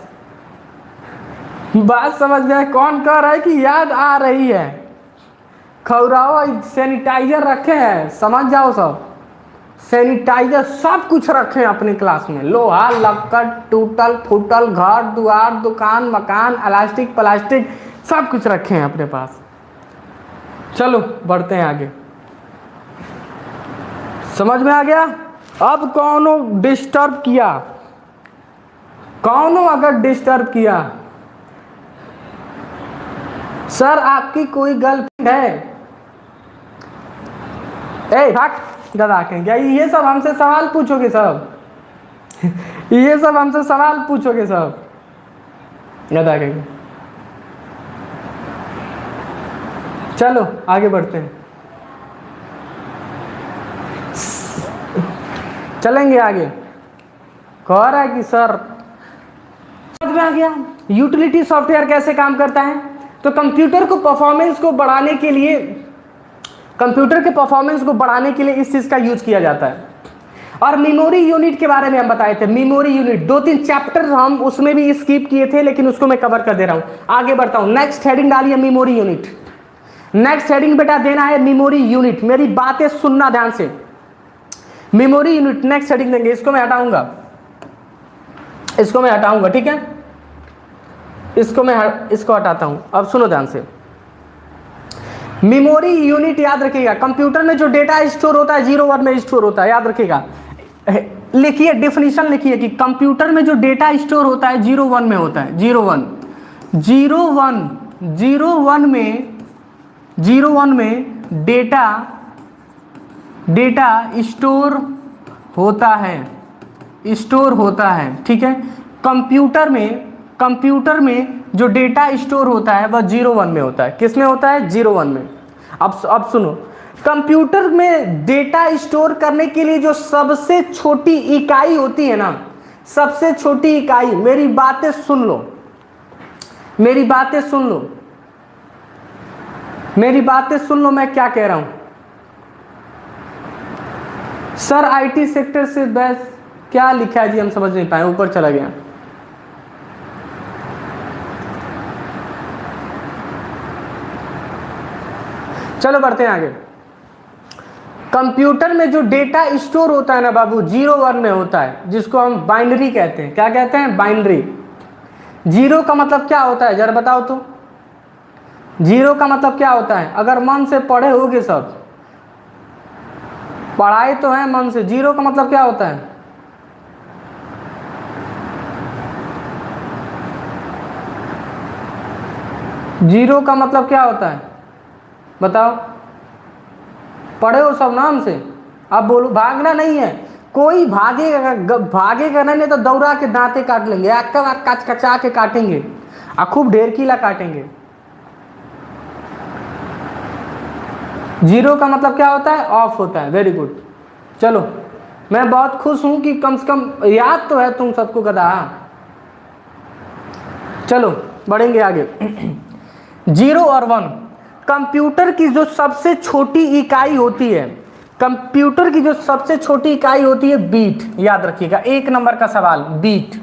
बात समझ में? कौन कह रहा है कि याद आ रही है? खौराओ सैनिटाइजर रखे हैं, समझ जाओ सब, सैनिटाइजर सब कुछ रखे हैं अपने क्लास में। लोहा लक्कड़ टूटल फूटल, घर द्वार दुकान मकान इलास्टिक प्लास्टिक सब कुछ रखे हैं अपने पास। चलो बढ़ते हैं आगे। समझ में आ गया? अब कौनो डिस्टर्ब किया, कौनो अगर डिस्टर्ब किया, सर आपकी कोई गर्लफ्रेंड है, ए भाग गदा के क्या ये सब हमसे सवाल पूछोगे सब? ये सब हमसे सवाल पूछोगे सब गदा के। चलो आगे बढ़ते हैं, चलेंगे आगे। कह रहा है कि सर समझ में आ गया यूटिलिटी सॉफ्टवेयर कैसे काम करता है। तो कंप्यूटर को परफॉर्मेंस को बढ़ाने के लिए, कंप्यूटर के परफॉर्मेंस को बढ़ाने के लिए इस चीज का यूज किया जाता है। और मेमोरी यूनिट के बारे में हम बताए थे, मेमोरी यूनिट 2-3 चैप्टर हम उसमें भी स्किप किए थे, लेकिन उसको मैं कवर कर दे रहा हूं। आगे बढ़ता हूं, नेक्स्ट हेडिंग डालिए मेमोरी यूनिट। नेक्स्ट हेडिंग बेटा देना है मेमोरी यूनिट, मेरी बातें सुनना ध्यान से। मेमोरी यूनिट नेक्स्ट हेडिंग देंगे, इसको मैं हटाऊंगा, इसको मैं हटाऊंगा, ठीक है, इसको हटाता हूं। अब सुनो ध्यान से, मेमोरी यूनिट याद रखिएगा, कंप्यूटर में जो डेटा स्टोर होता है 0-1 में स्टोर होता है, याद रखिएगा। लिखिए डेफिनेशन लिखिए कि कंप्यूटर में जो डेटा स्टोर होता है 0-1 में होता है। 0-1 में डेटा स्टोर होता है, ठीक है। कंप्यूटर में जो डेटा स्टोर होता है वह 0-1 में होता है। किस में होता है? 0-1 में। अब सुनो, कंप्यूटर में डेटा स्टोर करने के लिए जो सबसे छोटी इकाई होती है ना, सबसे छोटी इकाई, मेरी बातें सुन लो, मेरी बातें सुन लो, मेरी बातें सुन लो, मैं क्या कह रहा हूं। सर आईटी सेक्टर से बस क्या लिखा है जी, हम समझ नहीं पाए, ऊपर चला गया। चलो बढ़ते हैं आगे। कंप्यूटर में जो डेटा स्टोर होता है ना बाबू 0-1 में होता है, जिसको हम बाइनरी कहते हैं। क्या कहते हैं? बाइनरी। 0 का मतलब क्या होता है जरा बताओ तो? 0 का मतलब क्या होता है? अगर मन से पढ़े होगे सब, पढ़ाई तो है मन से। 0 का मतलब क्या होता है? जीरो का मतलब क्या होता है बताओ? पढ़े हो सब नाम से? अब बोलो, भागना नहीं है, कोई भागेगा नहीं तो दौड़ा के दांते काट लेंगे, एक बार कचा के काटेंगे और खूब ढेर कीला काटेंगे। 0 का मतलब क्या होता है? ऑफ होता है। Very good. चलो मैं बहुत खुश हूं कि कम से कम याद तो है तुम सबको गधा। चलो बढ़ेंगे आगे। 0 और 1, कंप्यूटर की जो सबसे छोटी इकाई होती है, कंप्यूटर की जो सबसे छोटी इकाई होती है बीट। याद रखिएगा, 1 नंबर का सवाल, बीट।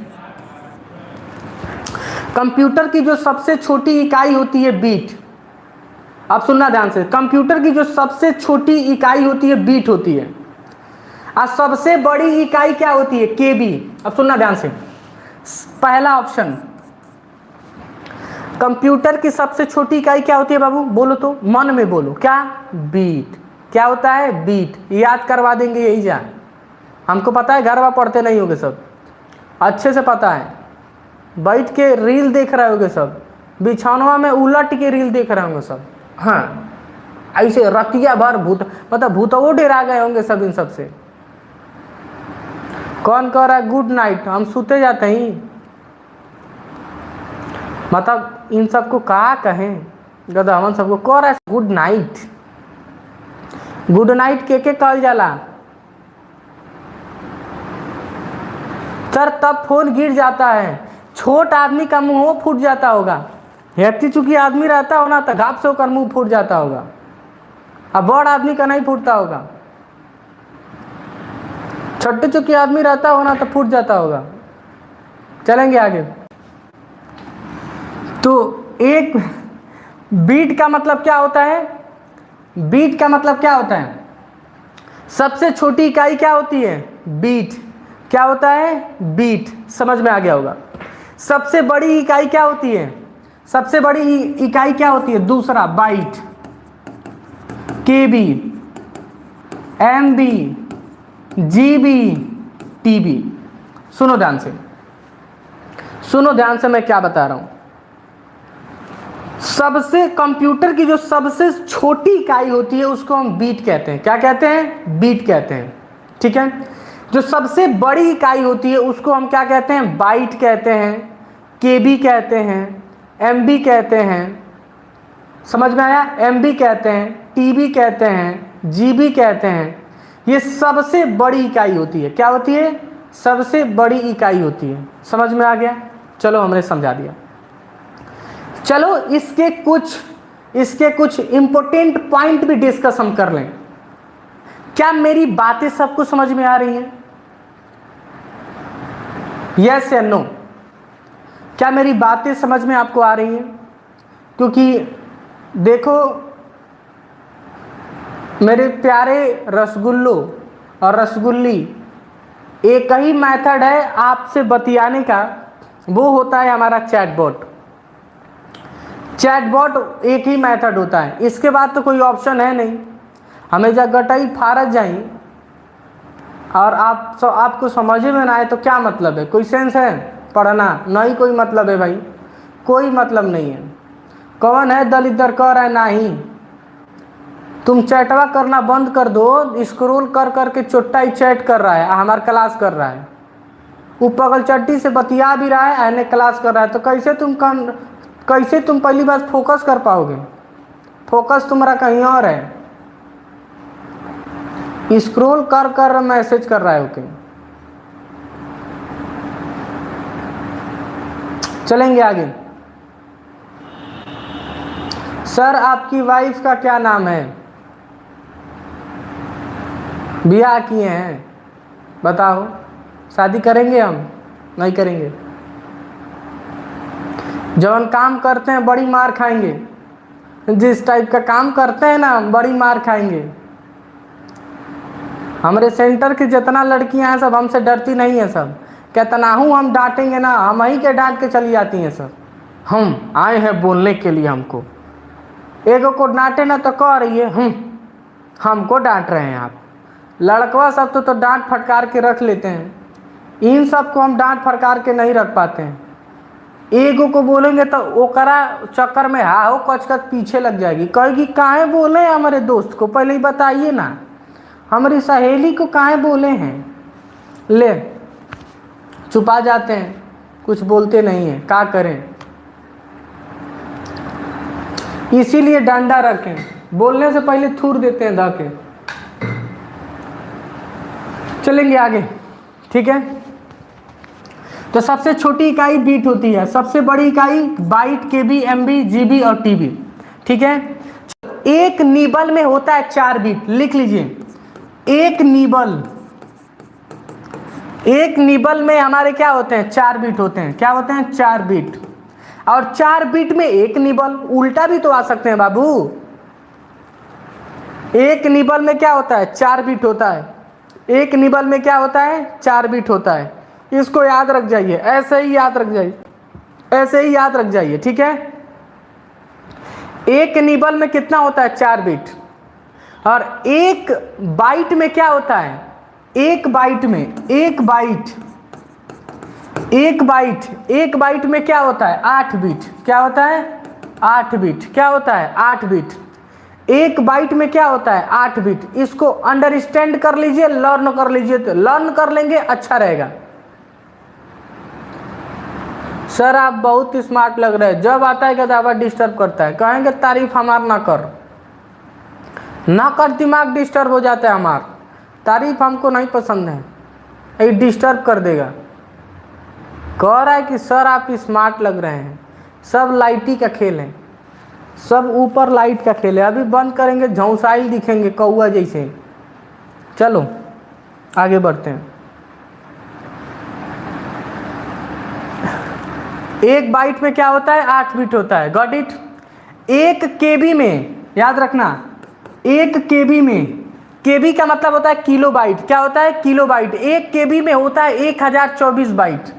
कंप्यूटर की जो सबसे छोटी इकाई होती है बीट। अब सुनना ध्यान से, कंप्यूटर की जो सबसे छोटी इकाई होती है बीट होती है, और सबसे बड़ी इकाई क्या होती है? केबी। अब सुनना ध्यान से, पहला ऑप्शन, कंप्यूटर की सबसे छोटी इकाई क्या होती है बाबू? बोलो तो, मन में बोलो, क्या? बीट। क्या होता है? बीट। याद करवा देंगे यही जान, हमको पता है घर में पढ़ते नहीं होगे सब, अच्छे से पता है। बैठ के रील देख रहे होगे सब, बिछौनवा में उलट के रील देख रहे होंगे सब। हाँ ऐसे रतिया भर भूत, मतलब भूतवो डेरा गए होंगे सब इन सब से। कौन कह रहा है गुड नाइट? हम सोते जाते ही, मतलब इन सबको कहा कहें गधा, हम सबको कह रहा है गुड नाइट। गुड नाइट के कहल जाला सर? तब फोन गिर जाता है, छोट आदमी का मुंह फूट जाता होगा, हेती चूंकि आदमी रहता हो ना तो घाप से होकर मुंह फूट जाता होगा, अब बड़ आदमी का नहीं फूटता होगा। छोटे चूंकि आदमी रहता हो ना तो फूट जाता होगा। चलेंगे आगे। तो एक बीट का मतलब क्या होता है? बीट का मतलब क्या होता है? सबसे छोटी इकाई क्या होती है? बीट। क्या होता है? बीट। समझ में आ गया होगा। सबसे बड़ी इकाई क्या होती है? सबसे बड़ी इकाई क्या होती है? दूसरा बाइट, केबी, एमबी, जीबी, टीबी। सुनो ध्यान से, सुनो ध्यान से मैं क्या बता रहा हूं। सबसे कंप्यूटर की जो सबसे छोटी इकाई होती है उसको हम बीट कहते हैं। क्या कहते हैं? बीट कहते हैं। ठीक है। जो सबसे बड़ी इकाई होती है उसको हम क्या कहते हैं? बाइट कहते हैं, केबी कहते हैं, एमबी कहते हैं। समझ में आया? एमबी कहते हैं, टीबी कहते हैं, जीबी कहते हैं। ये सबसे बड़ी इकाई होती है। क्या होती है? सबसे बड़ी इकाई होती है। समझ में आ गया? चलो हमने समझा दिया। चलो इसके कुछ इंपॉर्टेंट पॉइंट भी डिस्कस हम कर लें। क्या मेरी बातें सबको समझ में आ रही हैं? यस या नो? क्या मेरी बातें समझ में आपको आ रही हैं? क्योंकि देखो मेरे प्यारे रसगुल्लो और रसगुल्ली, एक ही मेथड है आपसे बतियाने का, वो होता है हमारा चैटबॉट। चैटबॉट एक ही मेथड होता है, इसके बाद तो कोई ऑप्शन है नहीं। हमें जब गटाई फारत जाई और आपको समझ में ना आए तो क्या मतलब है? कोई सेंस है पढ़ना? नहीं कोई मतलब है भाई, कोई मतलब नहीं है। कौन है दलिदर कर है? नहीं, तुम चैटवा करना बंद कर दो। स्क्रॉल कर करके चोट्टा ही चैट कर रहा है, हमार क्लास कर रहा है। वो पगल चट्टी से बतिया भी रहा है, एने क्लास कर रहा है। तो कैसे तुम पहली बार फोकस कर पाओगे? फोकस तुम्हारा कहीं और है। स्क्रॉल कर कर मैसेज कर रहा है। ओके चलेंगे आगे। सर आपकी वाइफ का क्या नाम है? ब्याह किए हैं, बताओ। शादी करेंगे हम? नहीं करेंगे। जब हम काम करते हैं बड़ी मार खाएंगे। जिस टाइप का काम करते हैं ना बड़ी मार खाएंगे। हमारे सेंटर की जितना लड़कियां हैं सब हमसे डरती नहीं है। सब कितना हूँ हम डांटेंगे ना, हम ही के डांट के चली जाती हैं। सब हम आए हैं बोलने के लिए। हमको एगो को डांटे ना तो कह रही है हमको डांट रहे हैं आप। लड़कवा सब तो डांट फटकार के रख लेते हैं, इन सब को हम डांट फटकार के नहीं रख पाते हैं। एगो को बोलेंगे तो ओकरा चक्कर में हाओ कचकच पीछे लग जाएगी, कहेगी काहे बोले हमारे दोस्त को, पहले ही बताइए ना, हमारी सहेली को काहे बोले हैं। ले छुपा जाते हैं, कुछ बोलते नहीं हैं, क्या करें। इसीलिए डंडा रखें, बोलने से पहले थूर देते हैं धाके। चलेंगे आगे। ठीक है। तो सबसे छोटी इकाई बीट होती है, सबसे बड़ी इकाई बाइट, केबी, एमबी, जीबी और टीबी। ठीक है। एक निबल में होता है 4 बीट। लिख लीजिए, एक निबल में हमारे क्या होते हैं? 4 बीट होते हैं। क्या होते हैं? 4 बीट। और 4 बीट में एक निबल, उल्टा भी तो आ सकते हैं बाबू। एक निबल में क्या होता है? 4 बीट होता है। एक निबल में क्या होता है? 4 बीट होता है। इसको याद रख जाइए, ऐसे ही याद रख जाइए, ऐसे ही याद रख जाइए। ठीक है। एक निबल में कितना होता है? 4 बीट। और एक बाइट में क्या होता है? एक बाइट में क्या होता है? 8 बीट। क्या होता है? 8 बीट। क्या होता है? 8 बीट। एक बाइट में क्या होता है? 8 बीट। इसको अंडरस्टैंड कर लीजिए, लर्न कर लीजिए। तो लर्न कर लेंगे अच्छा रहेगा। सर आप बहुत स्मार्ट लग रहे हैं। जब आता है कदावा डिस्टर्ब करता है, कहेंगे तारीफ हमार ना कर, दिमाग डिस्टर्ब हो जाता है हमार। तारीफ हमको नहीं पसंद है, ये डिस्टर्ब कर देगा। कह रहा है कि सर आप स्मार्ट लग रहे हैं, सब लाइटी का खेल है, सब ऊपर लाइट का खेल है। अभी बंद करेंगे झौंसाइल दिखेंगे कौआ जैसे। चलो आगे बढ़ते हैं। 1 बाइट में क्या होता है? 8 बिट होता है। Got it. 1 केबी में याद रखना, 1 केबी में, केबी का मतलब होता है किलो बाइट। क्या होता है? Kilo byte. 1 केबी में होता है 1024 बाइट।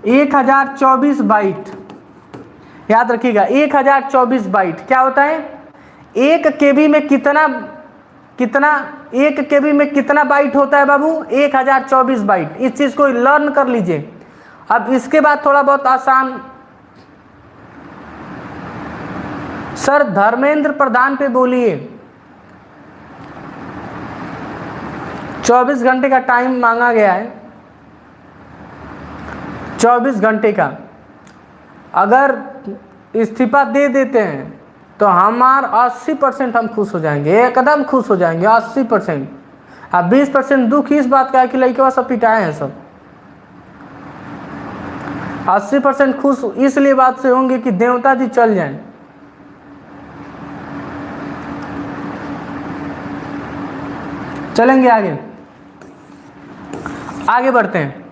1024 बाइट याद रखिएगा, 1024 बाइट क्या होता है? 1 केबी में कितना 1 केबी में कितना बाइट होता है बाबू? 1024 बाइट। इस चीज को लर्न कर लीजिए। अब इसके बाद थोड़ा बहुत आसान, सर धर्मेंद्र प्रधान पे बोलिए। 24 घंटे का टाइम मांगा गया है, 24 घंटे का। अगर इस्तीफा दे देते हैं तो हमार 80% हम खुश हो जाएंगे, एकदम खुश हो जाएंगे 80%। अब 20% दुख इस बात का है कि लड़के सब पिटाए हैं सब। 80% खुश इसलिए बात से होंगे कि देवता जी चल जाएं। चलेंगे आगे, आगे बढ़ते हैं।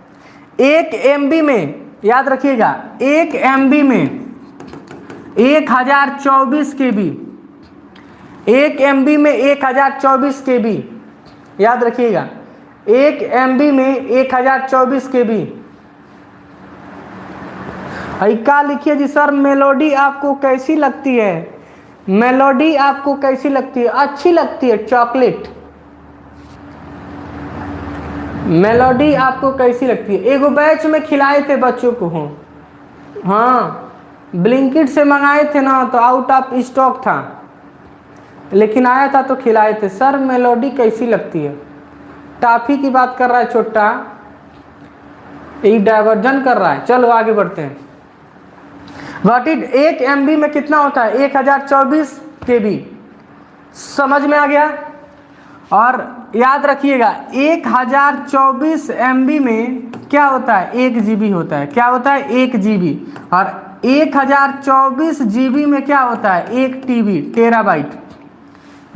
1 MB में याद रखिएगा, 1 MB में 1024 KB। 1 MB में 1024 KB याद रखिएगा, 1 MB में 1024 KB। क्या लिखिए जी? सर मेलोडी आपको कैसी लगती है? मेलोडी आपको कैसी लगती है? अच्छी लगती है, चॉकलेट। मेलोडी आपको कैसी लगती है? एगो बैच में खिलाए थे बच्चों को। हाँ ब्लिंकिट से मंगाए थे ना, तो आउट ऑफ स्टॉक था, लेकिन आया था तो खिलाए थे। सर मेलोडी कैसी लगती है? टाफी की बात कर रहा है छोटा, ये डाइवर्जन कर रहा है। चलो आगे बढ़ते हैं। व्हाट इट 1 MB में कितना होता है? 1024 KB। समझ में आ गया? और याद रखिएगा 1024 MB में क्या होता है? 1 GB होता है। क्या होता है? 1 GB। और 1024 GB में क्या होता है? 1 TB, टेराबाइट।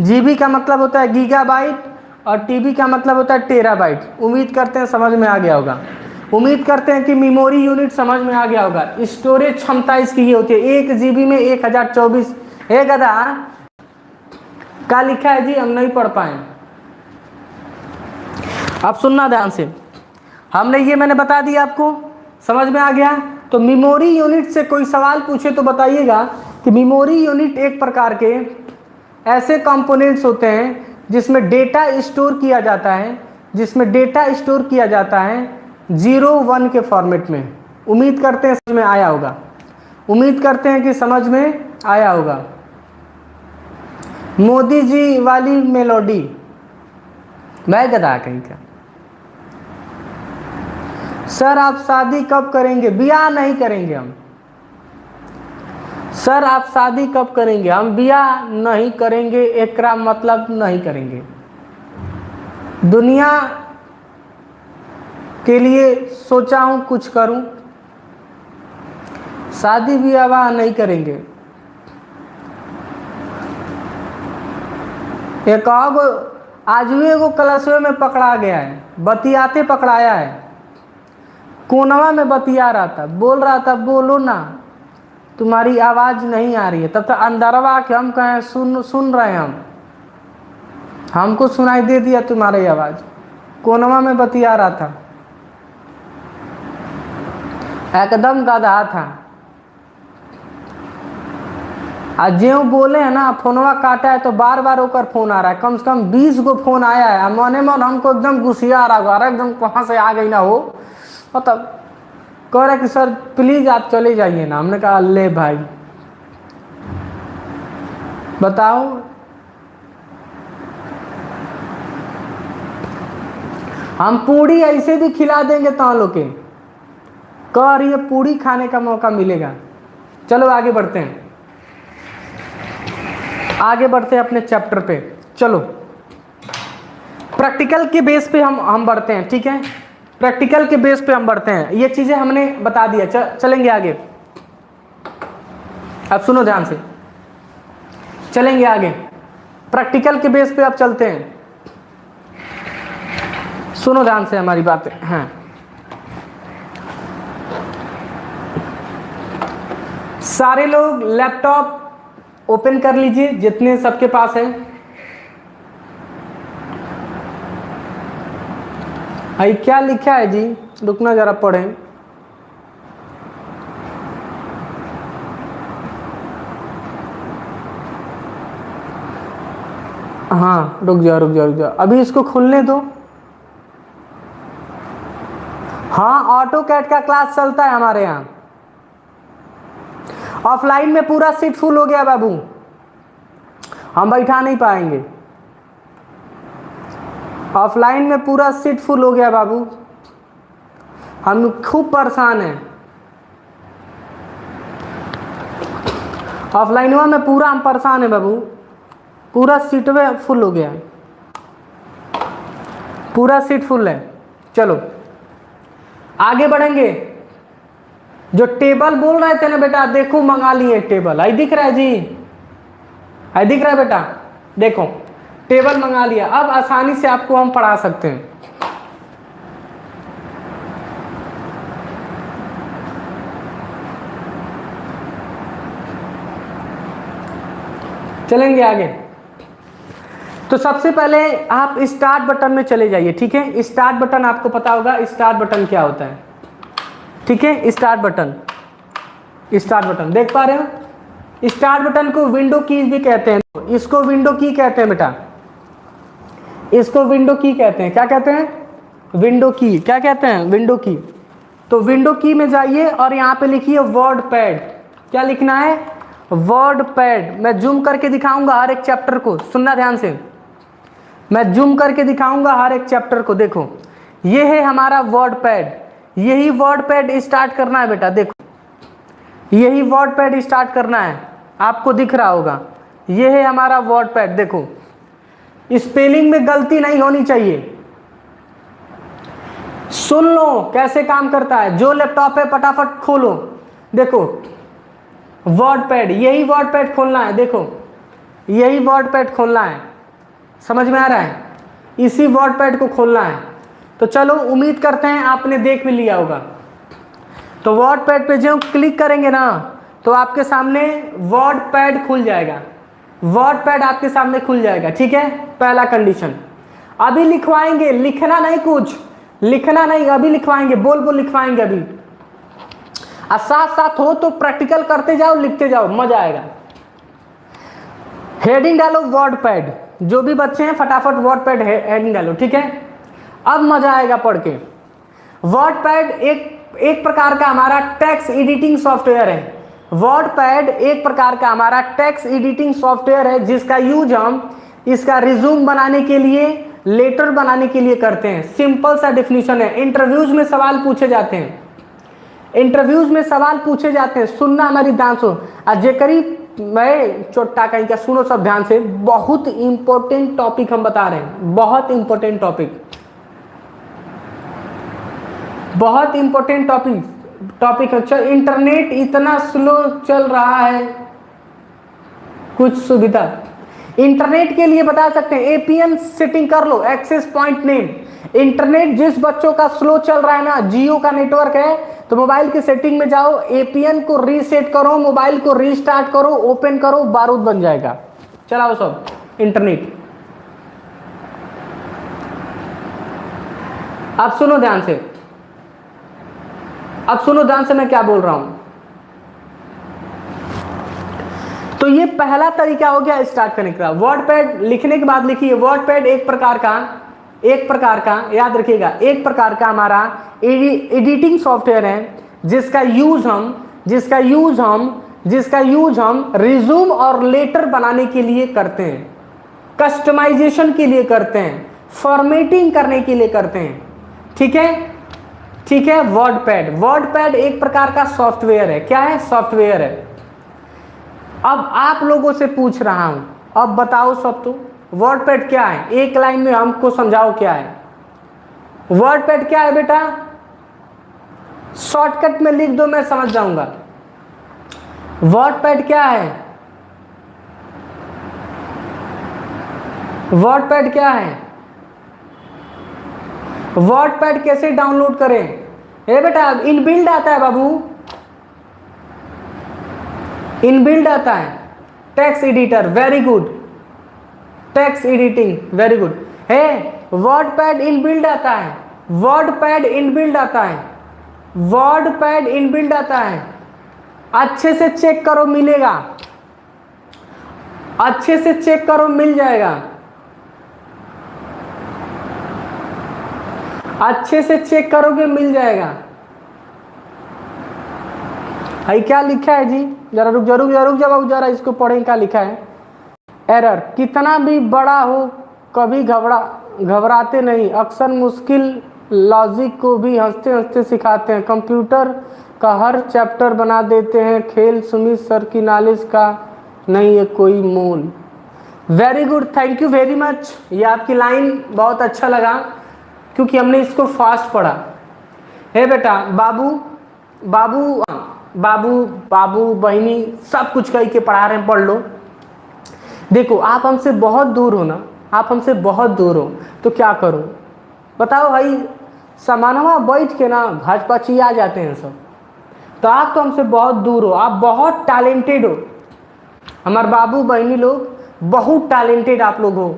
GB का मतलब होता है गीगाबाइट और TB का मतलब होता है टेराबाइट। उम्मीद करते हैं समझ में आ गया होगा। उम्मीद करते हैं कि मेमोरी यूनिट समझ में आ गया होगा। स्टोरेज क्षमता इसकी ही होती है। 1 GB में 1024। हे गधा क्या लिखा है जी? हम नहीं पढ़ पाए। अब सुनना ध्यान से, हमने ये मैंने बता दिया आपको, समझ में आ गया? तो मेमोरी यूनिट से कोई सवाल पूछे तो बताइएगा कि मेमोरी यूनिट एक प्रकार के ऐसे कंपोनेंट्स होते हैं जिसमें डेटा स्टोर किया जाता है, जिसमें डेटा स्टोर किया जाता है 0-1 के फॉर्मेट में। उम्मीद करते हैं समझ में आया होगा। उम्मीद करते हैं कि समझ में आया होगा। मोदी जी वाली मेलोडी, मैं गधा कहीं का। सर आप शादी कब करेंगे? ब्याह नहीं करेंगे हम। सर आप शादी कब करेंगे? हम ब्याह नहीं करेंगे, एकरा मतलब नहीं करेंगे। दुनिया के लिए सोचा हूं कुछ करूं, शादी ब्याह नहीं करेंगे। एक आज भी एगो क्लासवे में पकड़ा गया है, बतियाते पकड़ाया है, कोनवा में बतिया रहा था, बोल रहा था बोलो ना, तुम्हारी आवाज नहीं आ रही है। तब तक अंदरवा के हम कहें सुन रहे हैं, हमको सुनाई दे दिया तुम्हारी आवाज। कोनवा में बतिया रहा था, एकदम गधा था। आज जो बोले है ना, फोनवा काटा है तो बार बार होकर फोन आ रहा है, कम से कम 20 गो फोन आया है। मने मन हमको एकदम गुस्सिया आ रहा है, एकदम कहाँ से आ गई ना हो, मतलब कह रहे कि सर प्लीज आप चले जाइए ना। हमने कहा ले भाई बताओ, हम पूड़ी ऐसे भी खिला देंगे तो लोग के कह रही है पूड़ी खाने का मौका मिलेगा। चलो आगे बढ़ते हैं, आगे बढ़ते हैं अपने चैप्टर पे। चलो प्रैक्टिकल के बेस पे हम बढ़ते हैं, ठीक है? प्रैक्टिकल के बेस पे हम बढ़ते हैं, ये चीजें हमने बता दिया। चलेंगे आगे। अब सुनो ध्यान से, चलेंगे आगे, प्रैक्टिकल के बेस पे अब चलते हैं। सुनो ध्यान से हमारी बातें। हाँ, सारे लोग लैपटॉप ओपन कर लीजिए जितने सबके पास है। भाई क्या लिखा है जी, रुकना जरा पढ़ें। हाँ रुक जाओ, अभी इसको खुलने दो। हाँ, ऑटो कैड का क्लास चलता है हमारे यहाँ। ऑफलाइन में पूरा सीट फुल हो गया बाबू, हम बैठा नहीं पाएंगे। ऑफलाइन में पूरा सीट फुल हो गया बाबू, हम खूब परेशान हैं। ऑफलाइन में पूरा हम परेशान हैं बाबू, पूरा सीट में फुल हो गया है, पूरा सीट फुल है। चलो आगे बढ़ेंगे। जो टेबल बोल रहे थे ना बेटा, देखो मंगा लिए टेबल, आई दिख रहा है जी, आई दिख रहा है बेटा, देखो टेबल मंगा लिया। अब आसानी से आपको हम पढ़ा सकते हैं। चलेंगे आगे। तो सबसे पहले आप स्टार्ट बटन में चले जाइए, ठीक है। स्टार्ट बटन आपको पता होगा स्टार्ट बटन क्या होता है, ठीक है। स्टार्ट बटन, स्टार्ट बटन देख पा रहे हो। स्टार्ट बटन को विंडो की भी कहते हैं, इसको विंडो की कहते हैं बेटा, इसको विंडो की कहते हैं। क्या कहते हैं? विंडो की। क्या कहते हैं? विंडो की। तो विंडो की में जाइए और यहाँ पे लिखिए वर्ड पैड। क्या लिखना है? Word pad. मैं जूम करके दिखाऊंगा हर एक चैप्टर को, सुनना ध्यान से, मैं जूम करके दिखाऊंगा हर एक चैप्टर को। देखो ये है हमारा वर्ड पैड, यही वर्ड पैड स्टार्ट करना है बेटा। देखो यही वर्ड पैड स्टार्ट करना है, आपको दिख रहा होगा, ये है हमारा वर्ड पैड। देखो स्पेलिंग में गलती नहीं होनी चाहिए। सुन लो कैसे काम करता है, जो लैपटॉप है फटाफट खोलो। देखो वर्ड पैड, यही वर्ड पैड खोलना है। देखो यही वर्ड पैड खोलना है, समझ में आ रहा है? इसी वर्ड पैड को खोलना है। तो चलो उम्मीद करते हैं आपने देख भी लिया होगा। तो वर्ड पैड पे जो क्लिक करेंगे ना तो आपके सामने वर्ड पैड खुल जाएगा, वर्ड पैड आपके सामने खुल जाएगा, ठीक है। पहला कंडीशन, अभी लिखवाएंगे, लिखना नहीं, कुछ लिखना नहीं, अभी लिखवाएंगे, बोल बोल लिखवाएंगे अभी। और साथ साथ हो तो प्रैक्टिकल करते जाओ, लिखते जाओ, मजा आएगा। हेडिंग डालो वर्ड पैड, जो भी बच्चे हैं फटाफट वर्ड पैड हेडिंग डालो, ठीक है। अब मजा आएगा पढ़ के। वर्ड पैड एक प्रकार का हमारा टेक्स्ट एडिटिंग सॉफ्टवेयर है। वर्ड पैड एक प्रकार का हमारा टेक्स्ट एडिटिंग सॉफ्टवेयर है जिसका यूज हम इसका रिज्यूम बनाने के लिए, लेटर बनाने के लिए करते हैं। सिंपल सा डिफिनीशन है। इंटरव्यूज में सवाल पूछे जाते हैं, इंटरव्यूज में सवाल पूछे जाते हैं। सुनना हमारी ध्यान से, जेकरी मैं चोट्टा कहीं का सुनो सब ध्यान से। बहुत इंपॉर्टेंट टॉपिक हम बता रहे हैं, बहुत इंपॉर्टेंट टॉपिक, बहुत इंपॉर्टेंट टॉपिक है। इंटरनेट इतना स्लो चल रहा है, कुछ सुविधा इंटरनेट के लिए बता सकते हैं। एपीएन सेटिंग कर लो, एक्सेस पॉइंट नेम। इंटरनेट जिस बच्चों का स्लो चल रहा है ना, जियो का नेटवर्क है तो मोबाइल की सेटिंग में जाओ, एपीएन को रीसेट करो, मोबाइल को रीस्टार्ट करो, ओपन करो, बारूद बन जाएगा। चलाओ सब इंटरनेट। अब सुनो ध्यान से, अब सुनो ध्यान से मैं क्या बोल रहा हूं। तो ये पहला तरीका हो गया स्टार्ट करने का। वर्ड पैड लिखने के बाद लिखिए, वर्ड पैड एक प्रकार का याद रखिएगा, एक प्रकार का हमारा एडिटिंग सॉफ्टवेयर है जिसका यूज हम रिज्यूम और लेटर बनाने के लिए करते हैं, कस्टमाइजेशन के लिए करते हैं, फॉर्मेटिंग करने के लिए करते हैं, ठीक है, ठीक है। वर्ड पैड एक प्रकार का सॉफ्टवेयर है। क्या है? सॉफ्टवेयर है। अब आप लोगों से पूछ रहा हूं, अब बताओ सब, तो वर्ड पैड क्या है? एक लाइन में हमको समझाओ क्या है वर्ड पैड। क्या है बेटा? शॉर्टकट में लिख दो, मैं समझ जाऊंगा। वर्डपैड क्या है? वर्डपैड क्या है? वर्डपैड कैसे डाउनलोड करें? ए बेटा इनबिल्ड आता है बाबू, इनबिल्ड आता है। Text editor, very good. Text editing, very good. है वर्डपैड इनबिल्ड आता है, वर्डपैड इनबिल्ड आता है, वर्डपैड इनबिल्ड आता है। अच्छे से चेक करो, मिलेगा। अच्छे से चेक करो, मिल जाएगा। अच्छे से चेक करोगे मिल जाएगा। भाई क्या लिखा है जी? जरा रुक जा, रुक जा, रुक जा बाबू, जरा इसको पढ़ें क्या लिखा है। एरर, कितना भी बड़ा हो कभी घबराते नहीं, अक्सर मुश्किल लॉजिक को भी हंसते हंसते सिखाते हैं, कंप्यूटर का हर चैप्टर बना देते हैं, खेल सुमित सर की नॉलेज का नहीं है कोई मोल। Very good, thank you very much. ये आपकी लाइन बहुत अच्छा लगा क्योंकि हमने इसको फास्ट पढ़ा है बेटा। बाबू बाबू बाबू बाबू बहनी सब कुछ कह के पढ़ा रहे हैं, पढ़ लो। देखो आप हमसे बहुत दूर हो ना, आप हमसे बहुत दूर हो तो क्या करो बताओ भाई। समानवा बैठ के ना भाजपा आ जाते हैं सब। तो आप तो हमसे बहुत दूर हो, आप बहुत टैलेंटेड हो। हमारे बाबू बहनी लोग बहुत टैलेंटेड आप लोग हो।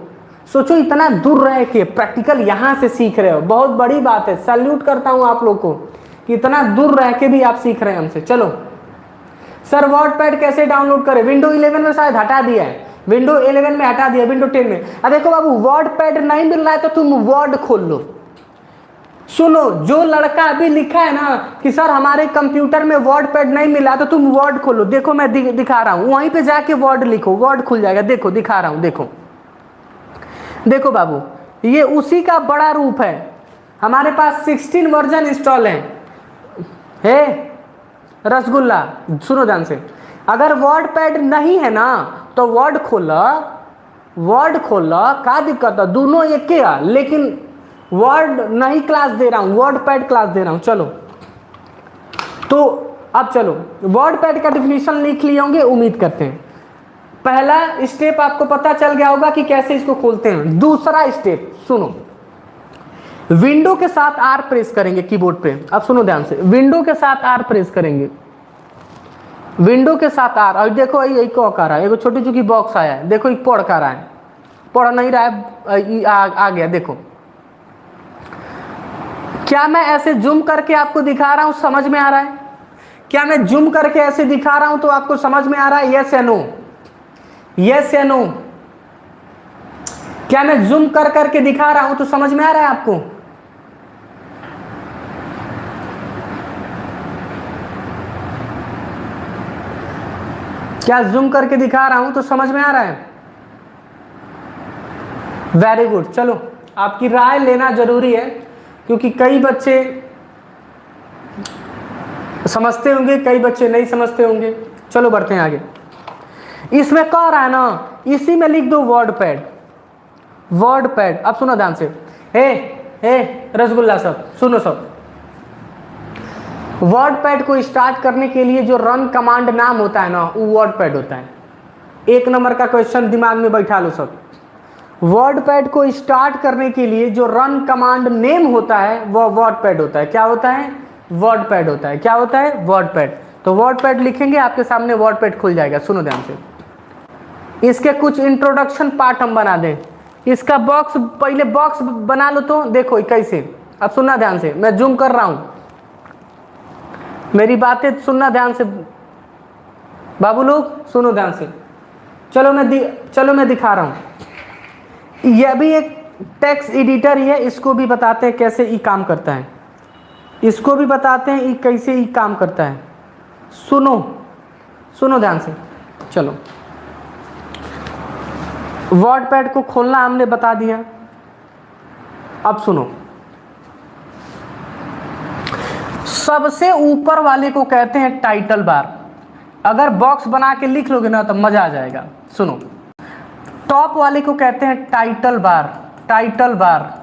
सोचो इतना दूर रह के प्रैक्टिकल यहाँ से सीख रहे हो, बहुत बड़ी बात है। सैल्यूट करता हूँ आप लोग को कि इतना दूर रह के भी आप सीख रहे हैं हमसे। चलो सर वर्डपैड कैसे डाउनलोड करें? विंडो 11 में शायद हटा दिया है, विंडो 11 में हटा दिया, विंडो 10 में। अब देखो बाबू वर्डपैड नहीं मिल रहा है तो तुम वर्ड खोल लो। सुनो, जो लड़का अभी लिखा है ना कि सर हमारे कंप्यूटर में वर्डपैड नहीं मिला तो तुम वर्ड खोलो। देखो मैं दिखा रहा हूं, वहीं पे जाके वर्ड लिखो, वर्ड खुल जाएगा। देखो दिखा रहा हूं, देखो देखो बाबू, ये उसी का बड़ा रूप है। हमारे पास 16 वर्जन इंस्टॉल है रसगुल्ला। सुनो ध्यान से, अगर वर्डपैड नहीं है ना तो वर्ड खोला, वर्ड खोला, क्या दिक्कत है? दोनों एक ही है, लेकिन वर्ड नहीं क्लास दे रहा हूं, वर्डपैड क्लास दे रहा हूं। चलो तो अब चलो वर्डपैड का डिफिनीशन लिख लिए होंगे, उम्मीद करते हैं। पहला स्टेप आपको पता चल गया होगा कि कैसे इसको खोलते हैं। दूसरा स्टेप सुनो, विंडो के साथ आर प्रेस करेंगे कीबोर्ड पे। अब सुनो ध्यान से, विंडो के साथ आर प्रेस करेंगे, विंडो के साथ आर। और देखो ये को कर रहा है, एक छोटी चुकी बॉक्स आया है, देखो एक पढ़ कर रहा है, पढ़ नहीं रहा है, आ गया। देखो क्या मैं ऐसे जूम करके आपको दिखा रहा हूं, समझ में आ रहा है? क्या मैं जूम करके ऐसे दिखा रहा हूं तो आपको समझ में आ रहा है? यस या नो, यस या नो? क्या मैं जूम कर करके दिखा रहा हूं तो समझ में आ रहा है आपको? क्या जूम करके दिखा रहा हूं तो समझ में आ रहा है? Very good. चलो आपकी राय लेना जरूरी है क्योंकि कई बच्चे समझते होंगे, कई बच्चे नहीं समझते होंगे। चलो बढ़ते हैं आगे। इसमें कह रहा है ना, इसी में लिख दो वर्डपैड, वर्डपैड। अब सुनो ध्यान से, हे रसगुल्ला सब सुनो सब। वर्डपैड को स्टार्ट करने के लिए जो रन कमांड नाम होता है ना, वो वर्डपैड होता है। 1 नंबर का क्वेश्चन दिमाग में बैठा लो सब। वर्डपैड को स्टार्ट करने के लिए जो रन कमांड नेम होता है वह वर्डपैड होता है। क्या होता है? वर्डपैड होता है। क्या होता है? वर्डपैड। तो वर्डपैड लिखेंगे, आपके सामने वर्डपैड खुल जाएगा। सुनो ध्यान से, इसके कुछ इंट्रोडक्शन पार्ट हम बना दें। इसका बॉक्स, पहले बॉक्स बना लो तो देखो कैसे। अब सुनना ध्यान से, मैं जूम कर रहा हूं, मेरी बातें सुनना ध्यान से बाबू लोग, सुनो ध्यान से। चलो मैं दिखा रहा हूं। यह भी एक टेक्स्ट एडिटर ही है, इसको भी बताते हैं कैसे ये काम करता है, इसको भी बताते हैं ये कैसे ये काम करता है। सुनो ध्यान से। चलो वर्डपैड को खोलना हमने बता दिया। अब सुनो, सबसे ऊपर वाले को कहते हैं टाइटल बार। अगर बॉक्स बना के लिख लोगे ना तो मजा आ जाएगा। सुनो, टॉप वाले को कहते हैं टाइटल बार, टाइटल बार।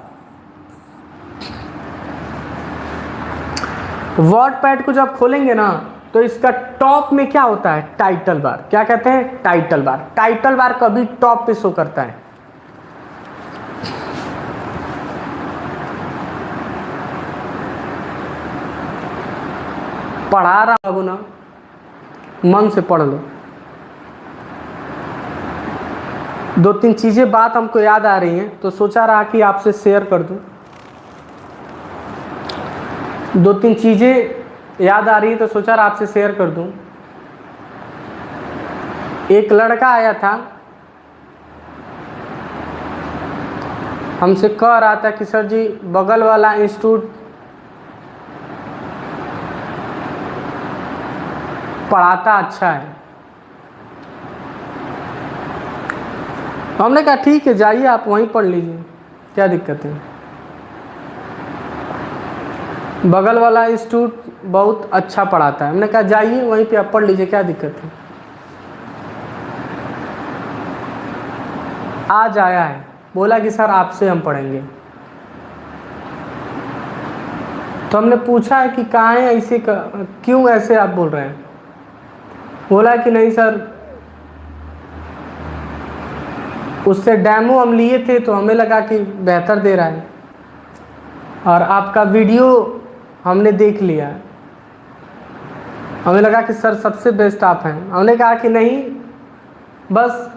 वर्डपैड को जब खोलेंगे ना तो इसका टॉप में क्या होता है? Title bar. क्या कहते हैं? Title bar. टाइटल बार कभी टॉप पे शो करता है। पढ़ा रहा हूं ना, मन से पढ़ लो। 2-3 चीजें बात हमको याद आ रही हैं तो सोचा रहा कि आपसे शेयर कर दूं। 2-3 चीजें याद आ रही है तो सोचा रहा आपसे शेयर कर दूं। एक लड़का आया था, हमसे कह रहा था कि सर जी बगल वाला इंस्टीट्यूट पढ़ाता अच्छा है। हमने कहा ठीक है जाइए आप वहीं पढ़ लीजिए, क्या दिक्कत है। बगल वाला इंस्टीट्यूट बहुत अच्छा पढ़ाता है। हमने कहा जाइए वहीं पे आप पढ़ लीजिए, क्या दिक्कत है। आज आया है, बोला कि सर आपसे हम पढ़ेंगे। तो हमने पूछा है कि कहाँ है, ऐसे क्यों ऐसे आप बोल रहे हैं। बोला कि नहीं सर, उससे डेमो हम लिए थे तो हमें लगा कि बेहतर दे रहा है और आपका वीडियो हमने देख लिया, हमें लगा कि सर सबसे बेस्ट आप हैं। हमने कहा कि नहीं, बस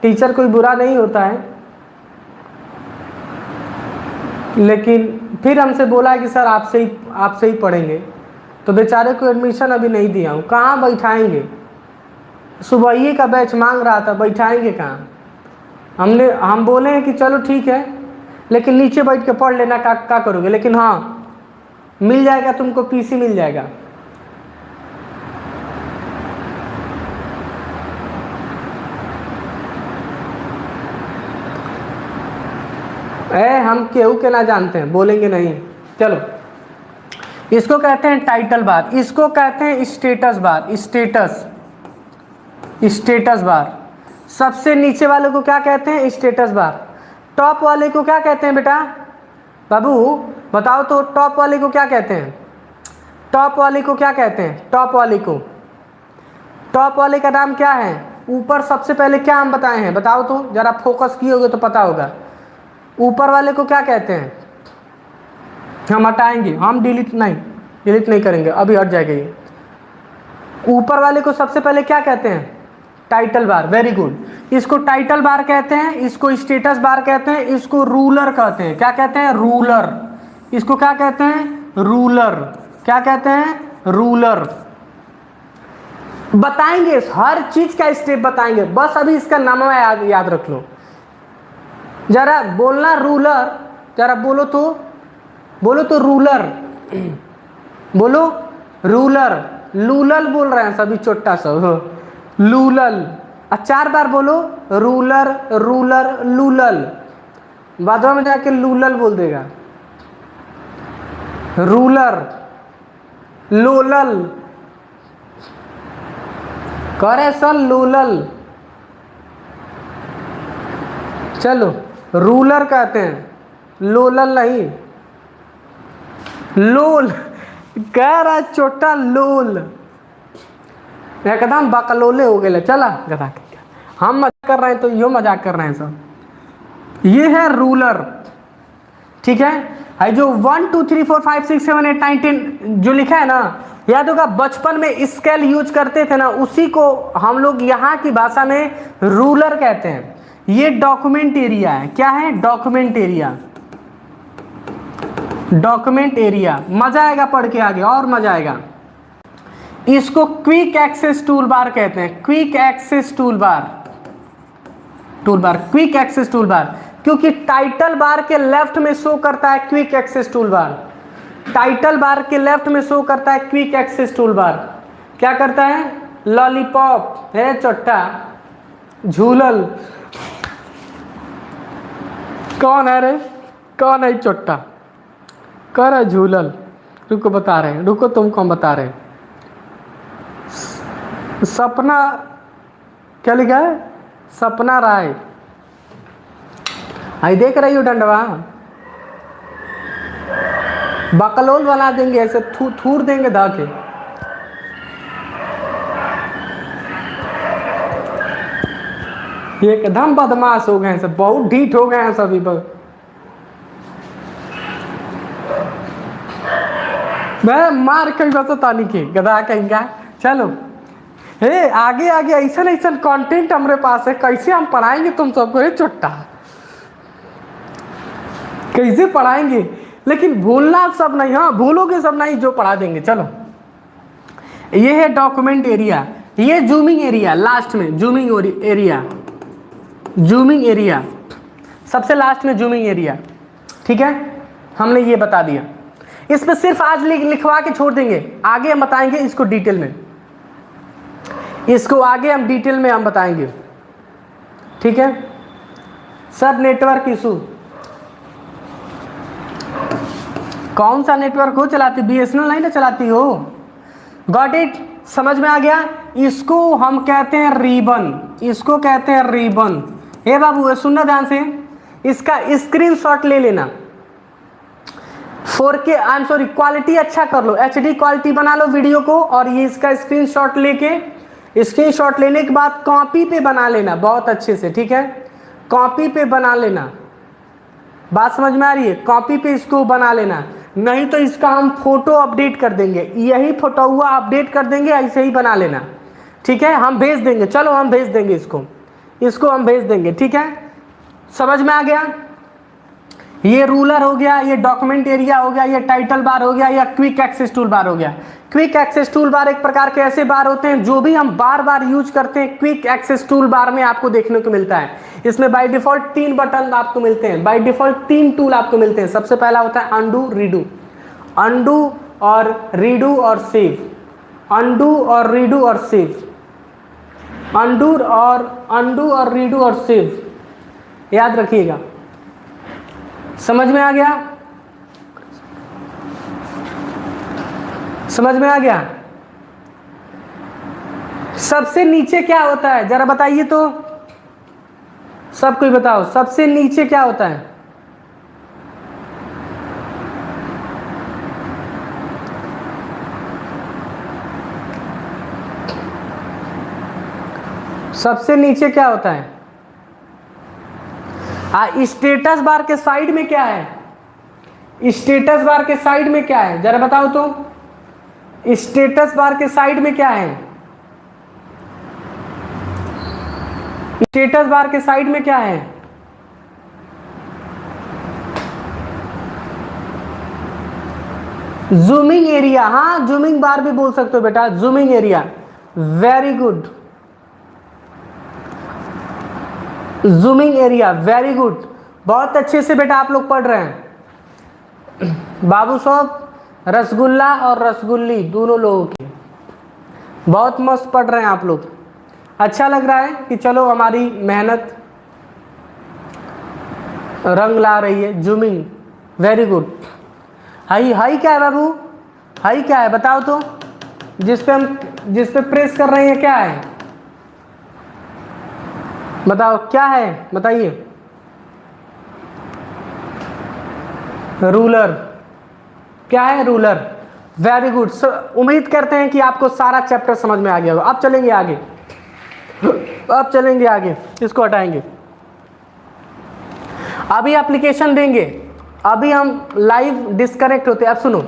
टीचर कोई बुरा नहीं होता है, लेकिन फिर हमसे बोला कि सर आपसे ही पढ़ेंगे। तो बेचारे को एडमिशन अभी नहीं दिया हूँ, कहाँ बैठाएंगे। सुबह ही का बैच मांग रहा था, बैठाएंगे कहाँ। हम बोले हैं कि चलो ठीक है, लेकिन नीचे बैठ के पढ़ लेना, क्या करोगे। लेकिन हाँ मिल जाएगा तुमको, पीसी मिल जाएगा। हम केहू के ना जानते हैं, बोलेंगे नहीं। चलो, इसको कहते हैं टाइटल बार, इसको कहते हैं स्टेटस बार। Status bar. सबसे नीचे वाले को क्या कहते हैं? Status bar. टॉप वाले को क्या कहते हैं बेटा? बाबू बताओ तो, टॉप वाले को क्या कहते हैं? टॉप वाले को क्या कहते हैं? टॉप वाले का नाम क्या है? ऊपर सबसे पहले क्या हम बताए हैं, बताओ तो, जरा फोकस किए होगे तो पता होगा। ऊपर वाले को क्या कहते हैं? हम हटाएंगे, हम डिलीट नहीं करेंगे, अभी हट जाएगा ये। ऊपर वाले को सबसे पहले क्या कहते हैं? Title bar. Very good. इसको टाइटल बार कहते हैं, इसको स्टेटस बार कहते हैं, इसको रूलर कहते हैं। क्या कहते हैं? रूलर। इसको क्या कहते हैं? रूलर। क्या कहते हैं? रूलर। बताएंगे, हर चीज का स्टेप बताएंगे, बस अभी इसका नाम याद रख लो। जरा बोलना रूलर, जरा बोलो तो रूलर। बोलो रूलर। लूलल बोल रहे हैं सभी, चोट्टा सब लूलल। 4 बार बोलो, रूलर रूलर लूलल। बाद में जाके लूलल बोल देगा। रूलर, लोलल, करे सल लूलल। चलो, रूलर कहते हैं, लोलल नहीं। लोल कह रहा है छोटा, लोल एकदम बकलोले हो गए। चला गधा, हम मजाक कर रहे हैं तो यो मजाक कर रहे हैं सब। ये है रूलर, ठीक है। जो 1 2 3 4 5 6 7 8 9 10 जो लिखा है ना, याद होगा बचपन में स्केल यूज करते थे ना, उसी को हम लोग यहाँ की भाषा में रूलर कहते हैं। ये डॉक्यूमेंट एरिया है। क्या है? Document area. Document area. मजा आएगा पढ़ के, आगे और मजा आएगा। इसको क्विक एक्सेस टूल बार कहते हैं। Quick access tool bar, quick access tool bar, क्योंकि टाइटल बार के लेफ्ट में शो करता है quick access tool bar. Title bar के लेफ्ट में शो करता है क्विक एक्सेस टूल बार। क्या करता है? लॉलीपॉप है, चट्टा, झूलल। कौन है रे? कौन है चट्टा? कर है झूलल। रुको बता रहे हैं, रुको तुमको हम बता रहे हैं। सपना, क्या लिखा है? सपना राय। आई देख रही हो डंडवा, बकलोल बना देंगे ऐसे, थूर देंगे धा के। ये एकदम बदमाश हो गए हैं सब, बहुत ढीठ हो गए हैं सभी पर। मैं मार कहीं बस तानी के गधा कहेंगा। चलो हे आगे आगे ऐसा ऐसा कंटेंट हमारे पास है, कैसे हम पढ़ाएंगे तुम सबको? हे चुट्टा कैसे पढ़ाएंगे? लेकिन भूलना सब नहीं, हाँ भूलोगे सब नहीं, जो पढ़ा देंगे। चलो ये है डॉक्यूमेंट एरिया, ये जूमिंग एरिया, लास्ट में जूमिंग एरिया, जूमिंग एरिया सबसे लास्ट में जूमिंग एरिया। ठीक है, हमने ये बता दिया। इसमें सिर्फ आज लिखवा के छोड़ देंगे, आगे हम बताएंगे इसको डिटेल में, इसको आगे हम डिटेल में हम बताएंगे। ठीक है, सब नेटवर्क इशू, कौन सा नेटवर्क हो चलाती? बीएसएनएल नहीं ना चलाती हो? Got it? समझ में आ गया? इसको हम कहते हैं रिबन, इसको कहते हैं रिबन। हे बाबू सुनना ध्यान से, इसका स्क्रीनशॉट ले लेना। 4K I am sorry quality अच्छा कर लो, HD क्वालिटी बना लो वीडियो को, और ये इसका स्क्रीनशॉट लेके, स्क्रीनशॉट लेने के बाद कॉपी पे बना लेना बहुत अच्छे से। ठीक है, कॉपी पे बना लेना, बात समझ में आ रही है? कॉपी पे इसको बना लेना, नहीं तो इसका हम फोटो अपडेट कर देंगे, यही फोटो हुआ अपडेट कर देंगे, ऐसे ही बना लेना। ठीक है, हम भेज देंगे, चलो हम भेज देंगे इसको हम भेज देंगे। ठीक है, समझ में आ गया? ये रूलर हो गया, ये डॉक्यूमेंट एरिया हो गया, ये टाइटल बार हो गया, या क्विक एक्सेस टूल बार हो गया। क्विक एक्सेस टूल बार एक प्रकार के ऐसे बार होते हैं जो भी हम बार बार यूज करते हैं, क्विक एक्सेस टूल बार में आपको देखने को मिलता है। इसमें बाय डिफॉल्ट 3 बटन आपको मिलते हैं, बाय डिफॉल्ट 3 टूल आपको मिलते हैं। सबसे पहला होता है अंडू रीडू, अंडू और रीडू और सेव, अंडू और रीडू और सेव, अंडू और रीडू और सेव, याद रखिएगा। समझ में आ गया? समझ में आ गया? सबसे नीचे क्या होता है जरा बताइए तो, सब कोई बताओ, सबसे नीचे क्या होता है? सबसे नीचे क्या होता है? स्टेटस बार के साइड में क्या है? स्टेटस बार के साइड में क्या है जरा बताओ तो, स्टेटस बार के साइड में क्या है? स्टेटस बार के साइड में क्या है? जूमिंग एरिया, हाँ जूमिंग बार भी बोल सकते हो बेटा, zooming area, very good, zooming area, very good, बहुत अच्छे से बेटा आप लोग पढ़ रहे हैं। बाबू साहब रसगुल्ला और रसगुल्ली दोनों लोगों की बहुत मस्त पढ़ रहे हैं आप लोग। अच्छा लग रहा है कि चलो हमारी मेहनत रंग ला रही है। Zooming, very good. High high क्या है बाबू? हाई क्या है बताओ तो, जिस पे प्रेस कर रहे हैं क्या है? बताओ क्या है, बताइए। रूलर, क्या है रूलर? Very good. उम्मीद करते हैं कि आपको सारा चैप्टर समझ में आ गया होगा। अब चलेंगे आगे, अब चलेंगे आगे, इसको हटाएंगे। अभी एप्लीकेशन देंगे, अभी हम लाइव डिस्कनेक्ट होते हैं। अब सुनो,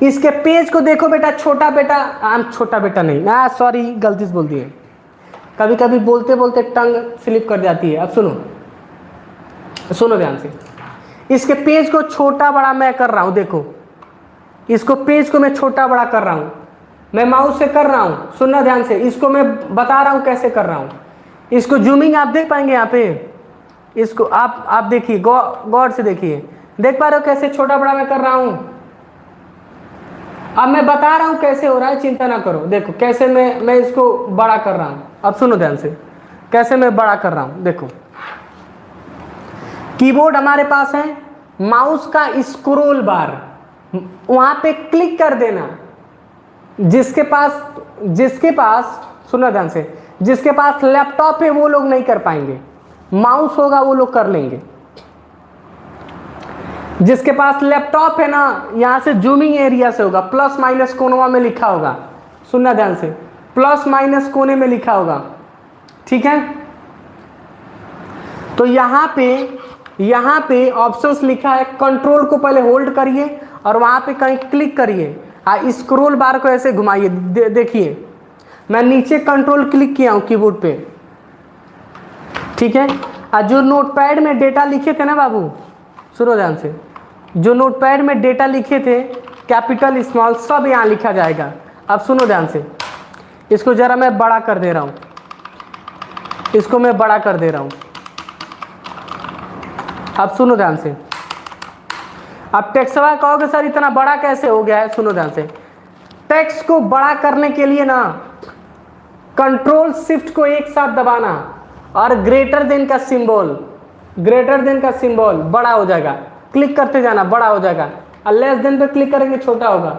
इसके पेज को देखो बेटा, छोटा बेटा, छोटा बेटा नहीं, सॉरी गलती से बोल दिए, कभी कभी बोलते बोलते टंग स्लिप कर जाती है। अब सुनो, सुनो ध्यान से, इसके पेज को छोटा बड़ा मैं कर रहा हूं, देखो इसको पेज को मैं छोटा बड़ा कर रहा हूं, मैं माउस से कर रहा हूं, सुनना ध्यान से, इसको मैं बता रहा हूं कैसे कर रहा हूं। इसको जूमिंग आप देख पाएंगे यहाँ पे, इसको आप देखिए, गौर से देखिए, देख पा रहे हो कैसे छोटा बड़ा मैं कर रहा हूं। अब मैं बता रहा हूं कैसे हो रहा है, चिंता ना करो। देखो कैसे मैं इसको बड़ा कर रहा हूं। अब सुनो ध्यान से, कैसे मैं बड़ा कर रहा हूं। देखो कीबोर्ड हमारे पास है, माउस का स्क्रोल बार, वहां पे क्लिक कर देना। जिसके पास सुनो ध्यान से, जिसके पास लैपटॉप है वो लोग नहीं कर पाएंगे, माउस होगा वो लोग कर लेंगे। जिसके पास लैपटॉप है ना, यहां से जूमिंग एरिया से होगा, प्लस माइनस कोनवा में लिखा होगा, सुनना ध्यान से, प्लस माइनस कोने में लिखा होगा, ठीक है। तो यहाँ पे ऑप्शंस लिखा है, कंट्रोल को पहले होल्ड करिए और वहाँ पे कहीं क्लिक करिए, स्क्रॉल बार को ऐसे घुमाइए। देखिए मैं नीचे कंट्रोल क्लिक किया हूँ कीबोर्ड पे, ठीक है। और जो नोटपैड में डेटा लिखे थे ना बाबू, सुनो ध्यान से, जो नोटपैड में डेटा लिखे थे कैपिटल स्मॉल सब यहाँ लिखा जाएगा। अब सुनो ध्यान से, इसको जरा मैं बड़ा कर दे रहा हूँ, इसको मैं बड़ा कर दे रहा हूँ। अब सुनो ध्यान से, अब टेक्स्टवा कहोगे सर इतना बड़ा कैसे हो गया है, सुनो ध्यान से। टेक्स्ट को बड़ा करने के लिए ना कंट्रोल शिफ्ट को एक साथ दबाना और ग्रेटर देन का सिंबल बड़ा हो जाएगा, क्लिक करते जाना बड़ा हो जाएगा, और लेस देन पे क्लिक करेंगे छोटा होगा।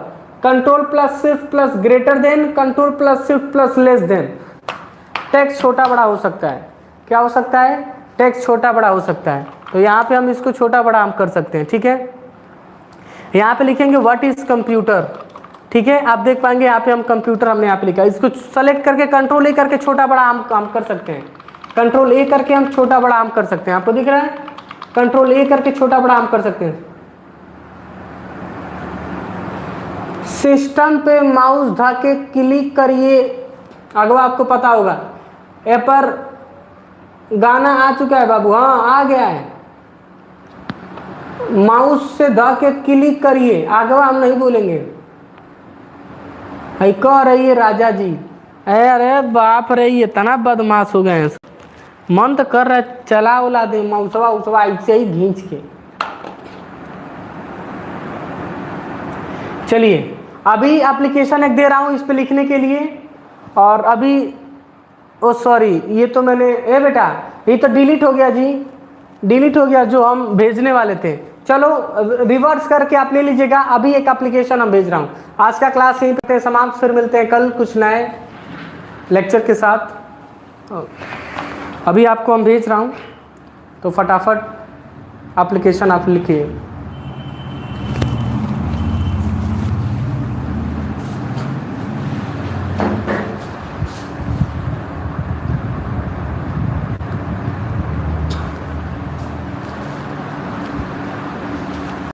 Control plus shift plus greater than, control plus shift plus less than, text छोटा बड़ा हो सकता है। क्या हो सकता है? टेक्स्ट छोटा बड़ा हो सकता है। तो यहाँ पे हम इसको छोटा बड़ा हम कर सकते हैं, ठीक है। यहाँ पे लिखेंगे व्हाट इज कंप्यूटर, ठीक है। आप देख पाएंगे यहाँ पे हम कंप्यूटर हमने यहाँ पे लिखा है, इसको सेलेक्ट करके कंट्रोल ए करके छोटा बड़ा हम कर सकते हैं, कंट्रोल ए करके हम छोटा बड़ा हम कर सकते हैं। आपको दिख रहा है, कंट्रोल ए करके छोटा बड़ा हम कर सकते हैं। सिस्टम पे माउस धाके क्लिक करिए, अगवा आपको पता होगा ए पर गाना आ चुका है बाबू, हाँ आ गया है। माउस से धाके क्लिक करिए, अगवा हम नहीं बोलेंगे। कह रही है राजा जी, अरे बाप रे ये इतना बदमाश हो गए हैं, मन तो कर रहा है चला उला दे माउसवा उसवा ऐसे ही घींच के। चलिए अभी एप्लीकेशन एक दे रहा हूँ इस पे लिखने के लिए, और अभी ओ सॉरी ये तो मैंने बेटा ये तो डिलीट हो गया जी, डिलीट हो गया जो हम भेजने वाले थे। चलो रिवर्स करके आप ले लीजिएगा। अभी एक एप्लीकेशन हम भेज रहा हूँ। आज का क्लास यहीं पे समाप्त, फिर मिलते हैं कल कुछ नए लेक्चर के साथ। अभी आपको हम भेज रहा हूँ तो फटाफट एप्लीकेशन आप लिखिए।